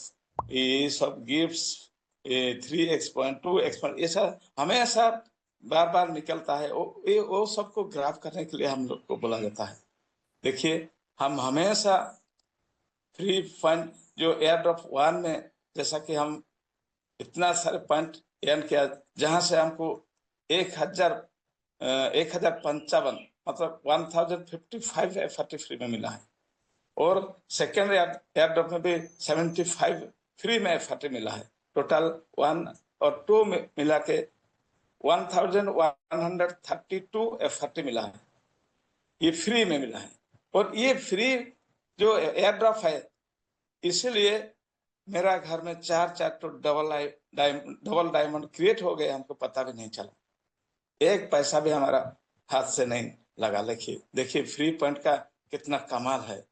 H: ये सब gifts, 3x point, 2x point, ये सब हमेशा बार बार निकलता है। वो सबको ग्राफ करने के लिए हम लोग को बोला जाता है। देखिए, हम हमेशा फ्री फंड जो एयर ड्रॉप 1 में, जैसा कि हम इतना सारे पॉइंट अर्न किया, जहां से हमको 1055 मतलब 1055 एफआरटी फ्री में मिला है। और सेकेंड एयर ड्रॉप में भी 75 फ्री में एफआरटी मिला है। टोटल 1 और 2 में मिला के 1132 एफआरटी मिला है। ये फ्री में मिला है। और ये फ्री जो एयर ड्रॉप है, इसीलिए मेरा घर में 4 तो डबल डायमंड क्रिएट हो गए, हमको पता भी नहीं चला। एक पैसा भी हमारा हाथ से नहीं लगा। देखिए फ्री पॉइंट का कितना कमाल है।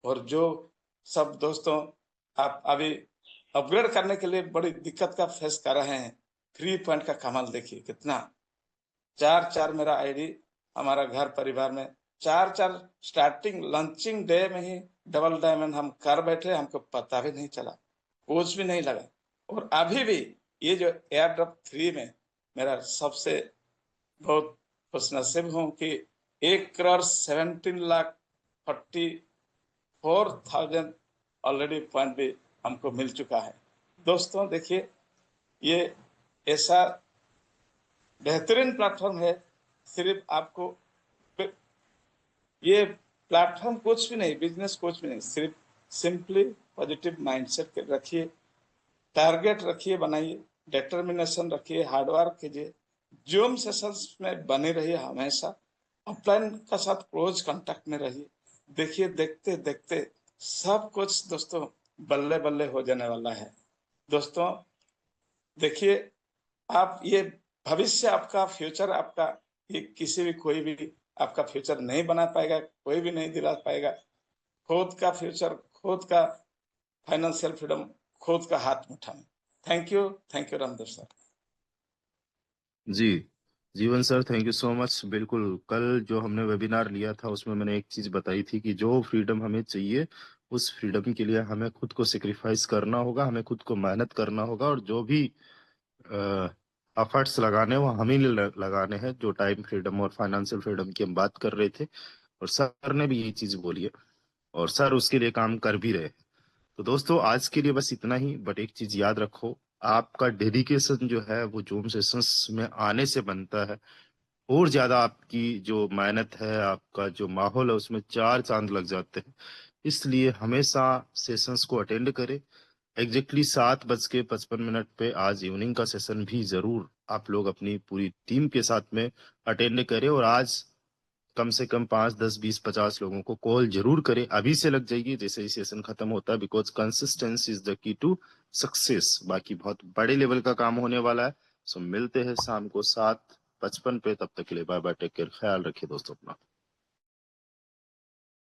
H: और जो सब दोस्तों आप अभी अपग्रेड करने के लिए बड़ी दिक्कत का फेस कर रहे हैं, फ्री पॉइंट का कमाल देखिए कितना। 4 मेरा आईडी हमारा घर परिवार में 4 स्टार्टिंग लॉन्चिंग डे में ही डबल डायमंड हम कर बैठे, हमको पता भी नहीं चला, कुछ भी नहीं लगा। और अभी भी ये जो एयर ड्रॉप 3 में मेरा सबसे बहुत खुशनसीब हूँ कि 1,17,44,000 ऑलरेडी पॉइंट भी हमको मिल चुका है। दोस्तों देखिए, ये ऐसा बेहतरीन प्लेटफॉर्म है। सिर्फ आपको ये प्लेटफॉर्म कुछ भी नहीं, बिजनेस कुछ भी नहीं, सिर्फ सिंपली पॉजिटिव माइंडसेट रखिए, टारगेट रखिए, बनाइए, डिटर्मिनेशन रखिए, हार्डवर्क कीजिए, जूम सेशंस में बने रहिए, हमेशा अपलाइन का साथ क्लोज कांटेक्ट में रहिए। देखिए, देखते देखते सब कुछ दोस्तों बल्ले बल्ले हो जाने वाला है। दोस्तों देखिए, आप ये भविष्य आपका, फ्यूचर आपका, ये किसी भी कोई भी आपका फ्यूचर नहीं बना पाएगा, कोई भी नहीं दिला पाएगा। खुद का फ्यूचर, खुद का फाइनेंशियल फ्रीडम, खुद का हाथ में उठाएं। Thank you Ramdev sir.
C: जी Jeevan sir, thank you so much. बिल्कुल, कल जो हमने वेबिनार लिया था उसमें मैंने एक चीज बताई थी कि जो फ्रीडम हमें चाहिए, उस फ्रीडम के लिए हमें खुद को सेक्रीफाइस करना होगा, हमें खुद को मेहनत करना होगा, और जो भी एफर्ट्स लगाने वो हम ही लगाने हैं। जो टाइम फ्रीडम और फाइनेंशियल फ्रीडम की हम बात कर रहे थे, और सर ने भी यही चीज बोली है और सर उसके लिए काम कर भी रहे हैं। तो दोस्तों आज के लिए बस इतना ही, बट एक चीज याद रखो, आपका डेडिकेशन जो है वो जूम सेशंस में आने से बनता है, और ज्यादा आपकी जो मेहनत है, आपका जो माहौल है उसमें 4 चांद लग जाते हैं। इसलिए हमेशा सेशंस को अटेंड करें। एग्जैक्टली 7:55 पे आज इवनिंग का सेशन भी जरूर आप लोग अपनी पूरी टीम के साथ में अटेंड करें, और आज कम से कम 5, 10, 20, 50 लोगों को कॉल जरूर करें। अभी से लग जाइए जैसे ही सेशन खत्म होता है, because consistency is the key to success. बाकी बहुत बड़े लेवल का काम होने वाला है। सो मिलते हैं शाम को 7:55 पे, तब तक के लिए बाय बाय, टेक केयर, ख्याल रखिए दोस्तों अपना।